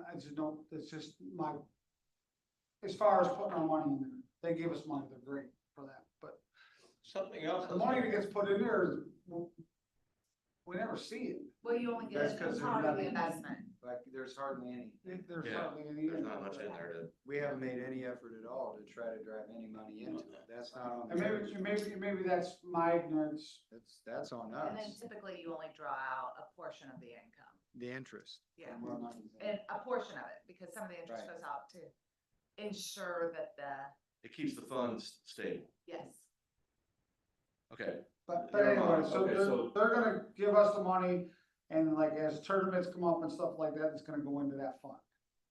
Speaker 4: I just don't, it's just my, as far as putting our money in there, they give us money, they're great for that, but
Speaker 1: Something else.
Speaker 4: the money that gets put in there is, we never see it.
Speaker 3: Well, you only
Speaker 5: That's
Speaker 3: get
Speaker 5: 'cause
Speaker 3: a
Speaker 5: they're
Speaker 3: part of
Speaker 5: not-
Speaker 3: the investment.
Speaker 5: Like, there's hardly any.
Speaker 4: There's
Speaker 2: Yeah,
Speaker 4: hardly any.
Speaker 2: There's not much in there to.
Speaker 5: We haven't made any effort at all to try to drive any money into it. That's not on the.
Speaker 4: And
Speaker 5: heritage fund.
Speaker 4: maybe that's my ignorance.
Speaker 5: That's on
Speaker 3: And then
Speaker 5: us,
Speaker 3: typically you only draw out a portion of the income.
Speaker 5: the interest.
Speaker 3: Yeah.
Speaker 5: from our money.
Speaker 3: And a portion of it, because some of the interest
Speaker 5: Right.
Speaker 3: goes out to ensure that
Speaker 2: It keeps the funds stable.
Speaker 3: yes.
Speaker 2: Okay,
Speaker 4: But
Speaker 2: Never
Speaker 4: anyway,
Speaker 2: mind.
Speaker 4: so
Speaker 2: Okay, so-
Speaker 4: they're gonna give us the money, and like as tournaments come up and stuff like that, it's gonna go into that fund.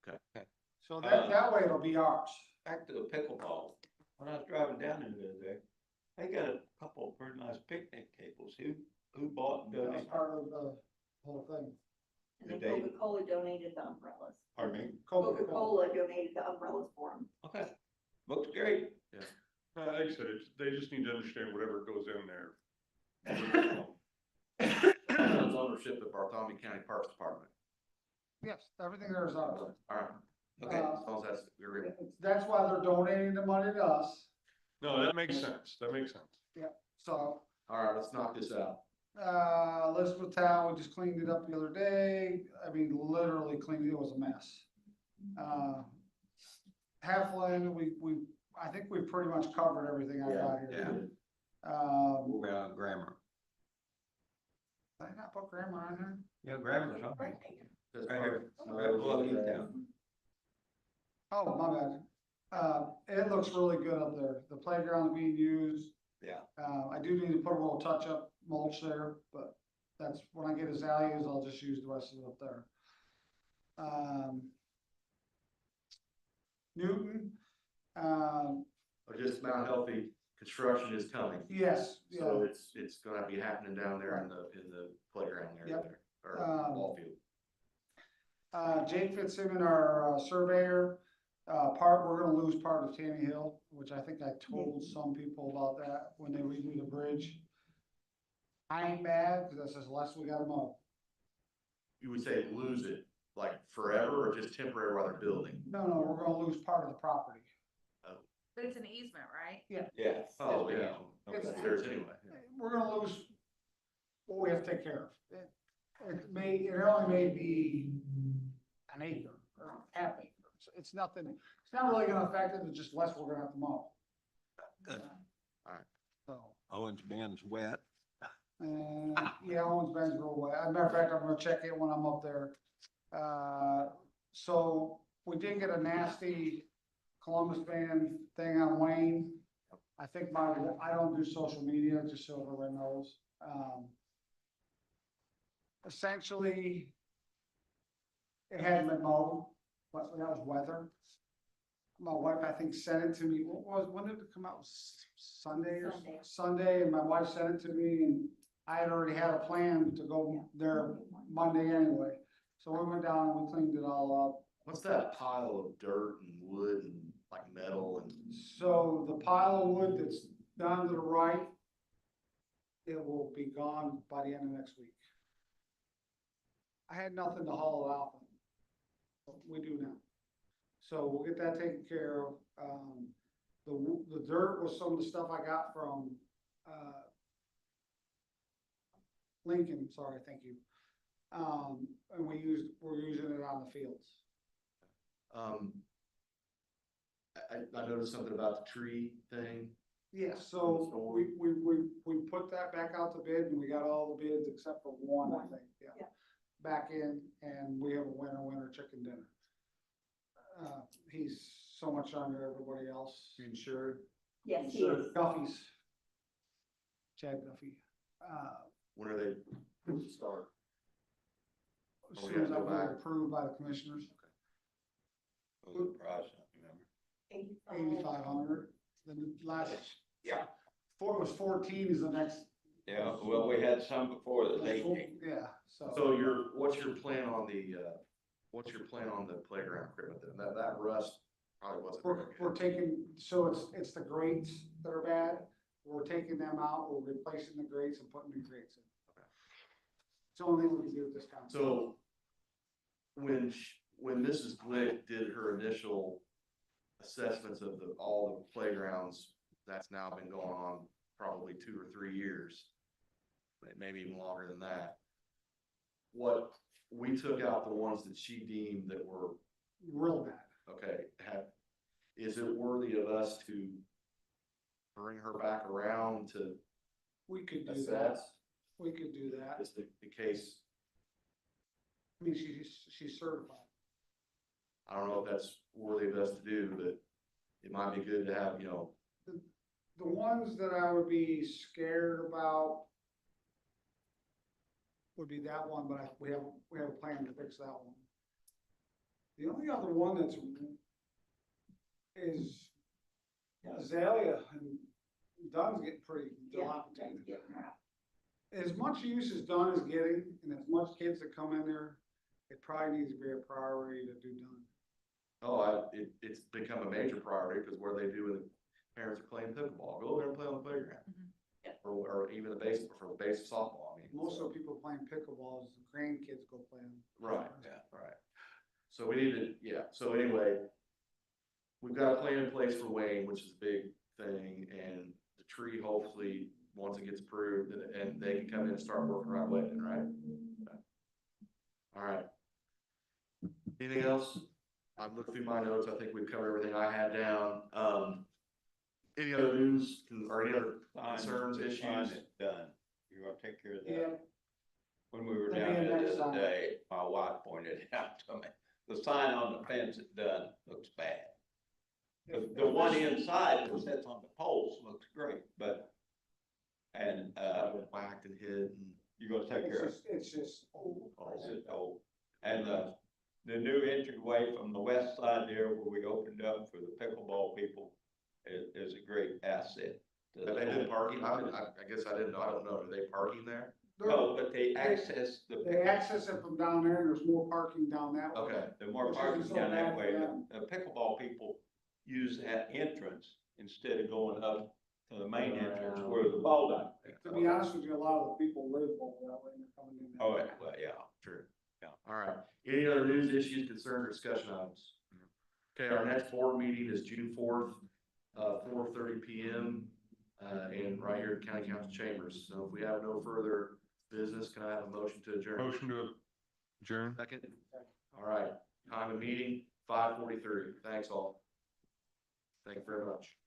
Speaker 2: okay.
Speaker 4: So that way it'll be ours.
Speaker 1: Back to the pickleball. When I was driving down there the other day, they got a couple of pretty nice picnic tables. Who bought and
Speaker 4: That's
Speaker 1: donated?
Speaker 4: part of the whole thing.
Speaker 9: And
Speaker 1: The
Speaker 9: then
Speaker 1: date.
Speaker 9: Coca-Cola donated the umbrellas.
Speaker 1: Pardon me?
Speaker 9: Coca-Cola donated the umbrellas for them.
Speaker 1: Okay, looks great.
Speaker 7: Like I said, they just need to understand whatever goes in there.
Speaker 2: Owns ownership of Bartholomew County Parks Department.
Speaker 4: Yes, everything there is ours.
Speaker 2: All right,
Speaker 1: Okay,
Speaker 2: as long as that's, you're in.
Speaker 4: That's why they're donating the money to us,
Speaker 7: No, that makes sense. That makes sense.
Speaker 4: so.
Speaker 2: All right, let's knock this out.
Speaker 4: Elizabeth Town, we just cleaned it up the other day. I mean, literally cleaned it, it was a mess. Halfland, I think we pretty much covered everything I got here.
Speaker 1: Grammar.
Speaker 4: Did I not put grammar on there?
Speaker 1: Yeah, grammar's all right.
Speaker 2: That's
Speaker 1: Right here.
Speaker 2: perfect.
Speaker 1: Well, you down.
Speaker 4: Oh, my bad. It looks really good up there. The playground's being used.
Speaker 1: Yeah.
Speaker 4: I do need to put a little touch-up mulch there, but that's, when I get azaleas, I'll just use the rest of it up there. Newton,
Speaker 2: Just Mount Healthy, construction is coming.
Speaker 4: yes, yeah.
Speaker 2: So it's gonna be happening down there in the playground area
Speaker 4: Yep.
Speaker 2: there, or ball field.
Speaker 4: Jake Fitzsimmons, our surveyor, we're gonna lose part of Tammy Hill, which I think I told some people about that when they redo the bridge. I ain't mad, cause that says less we gotta mow.
Speaker 2: You would say lose it, like forever, or just temporary while they're building?
Speaker 4: No, we're gonna lose part of the property.
Speaker 3: But it's an easement, right?
Speaker 1: Yes.
Speaker 2: Oh, yeah.
Speaker 4: It's-
Speaker 2: It's theirs anyway.
Speaker 4: We're gonna lose what we have to take care of. It only may be an acre or half acre. It's nothing, it's not really gonna affect it, it's just less we're gonna have to mow.
Speaker 1: Good.
Speaker 2: Alright.
Speaker 4: So,
Speaker 1: Owens Bend's wet.
Speaker 4: yeah, Owens Bend's real wet. As a matter of fact, I'm gonna check it when I'm up there. So we did get a nasty Columbus band thing on Wayne. I think I don't do social media, just so everyone knows. Essentially, it hadn't been mowed, but that was weather. My wife, I think, sent it to me, when did it come out? Sunday or
Speaker 9: Sunday.
Speaker 4: Sunday, and my wife sent it to me, and I had already had a plan to go there Monday anyway. So we went down and we cleaned it all up.
Speaker 2: What's that pile of dirt and wood and like metal and?
Speaker 4: So the pile of wood that's down to the right, it will be gone by the end of next week. I had nothing to haul it out. But we do now. So we'll get that taken care of. The dirt was some of the stuff I got from, Lincoln, sorry, thank you. And we're using it on the fields.
Speaker 2: I noticed something about the tree thing.
Speaker 4: Yeah, so we put that back out to bid and we got all the bids except for one, I think, yeah.
Speaker 9: Yeah.
Speaker 4: Back in and we have a winner chicken dinner. He's so much under everybody else.
Speaker 5: Insured.
Speaker 9: Yes, he is.
Speaker 4: Duffy's. Chad Duffy.
Speaker 2: When are they supposed to start?
Speaker 4: As
Speaker 2: Oh, we
Speaker 4: soon as
Speaker 2: gotta
Speaker 4: I
Speaker 2: go
Speaker 4: get
Speaker 2: back.
Speaker 4: approved by the commissioners,
Speaker 1: What was the price, remember?
Speaker 4: 8,500. Then the last.
Speaker 1: Yeah.
Speaker 4: It was 14 is the next.
Speaker 1: Yeah, well, we had some before that was 18.
Speaker 4: Yeah, so.
Speaker 2: So what's your plan on the playground equipment then? That rust probably wasn't very
Speaker 4: We're
Speaker 2: good.
Speaker 4: taking, so it's the grates that are bad. We're taking them out, we're replacing the grates and putting new grates in.
Speaker 2: Okay.
Speaker 4: It's the only thing we can do at this time.
Speaker 2: So when Mrs. Glick did her initial assessments of all the playgrounds, that's now been going on probably 2 or 3 years, maybe even longer than that. What, we took out the ones that she deemed that were,
Speaker 4: Real bad.
Speaker 2: okay, is it worthy of us to bring her back around to
Speaker 4: We could do that.
Speaker 2: assess?
Speaker 4: We could do that.
Speaker 2: Is the case,
Speaker 4: I mean, she's certified.
Speaker 2: I don't know if that's worthy of us to do, but it might be good to have,
Speaker 4: The ones that I would be scared about would be that one, but we have a plan to fix that one. The only other one is Azalea, and Dunn's getting pretty
Speaker 9: Yeah,
Speaker 4: dilapidated.
Speaker 9: that's getting rough.
Speaker 4: as much use as Dunn is getting, and as much kids that come in there, it probably needs to be a priority to do Dunn.
Speaker 2: It's become a major priority, because where they do when the parents are playing pickleball, go over there and play on the playground.
Speaker 3: Yeah.
Speaker 2: Or even the base, for the base softball, I mean.
Speaker 4: Most of the people playing pickleball is the grandkids go play them.
Speaker 2: Right, right. So we need to, yeah, so anyway, we've got a plan in place for Wayne, which is a big thing, and the tree, hopefully, once it gets approved, and they can come in and start working right away, then, right? All right. Anything else? I've looked through my notes, I think we've covered everything I had down. Any other news or any other concerns, issues?
Speaker 1: Done. You're gonna take care of
Speaker 4: Yeah,
Speaker 1: that. When we were
Speaker 4: Maybe
Speaker 1: down there
Speaker 4: next
Speaker 1: the other
Speaker 4: time.
Speaker 1: day, my wife pointed it out to me. The sign on the fence at Dunn looks bad. The one inside that sits on the poles looks great, but, and,
Speaker 2: Whacked and hit and.
Speaker 1: you're gonna take care of it.
Speaker 4: it's just old.
Speaker 1: It's just old. And the new entryway from the west side there where we opened up for the pickleball people is a great asset. to the
Speaker 2: Have they been
Speaker 1: whole-
Speaker 2: parking? I guess I didn't know, I don't know, are they parking there?
Speaker 1: No, but they access the.
Speaker 4: They access it from down there, and there's more parking down that way.
Speaker 2: Okay,
Speaker 1: The more
Speaker 4: Which
Speaker 1: parking
Speaker 4: isn't so
Speaker 1: down that
Speaker 4: bad
Speaker 1: way,
Speaker 4: for them.
Speaker 1: the pickleball people use that entrance instead of going up to the main entrance where the ball diamond.
Speaker 4: To be honest with you, a lot of the people live over that way, and they're coming in. that
Speaker 1: Oh,
Speaker 4: way.
Speaker 1: well, yeah.
Speaker 2: true.
Speaker 1: Yeah.
Speaker 2: All right. Any other news, issues, concerns, or discussion items? Okay, our next board meeting is June 4th, 4:30 PM, and right here at County Council Chambers. So if we have no further business, can I have a motion to adjourn?
Speaker 7: Motion to adjourn.
Speaker 2: Second? All right, time of meeting, 5:43. Thanks all. Thank you very much.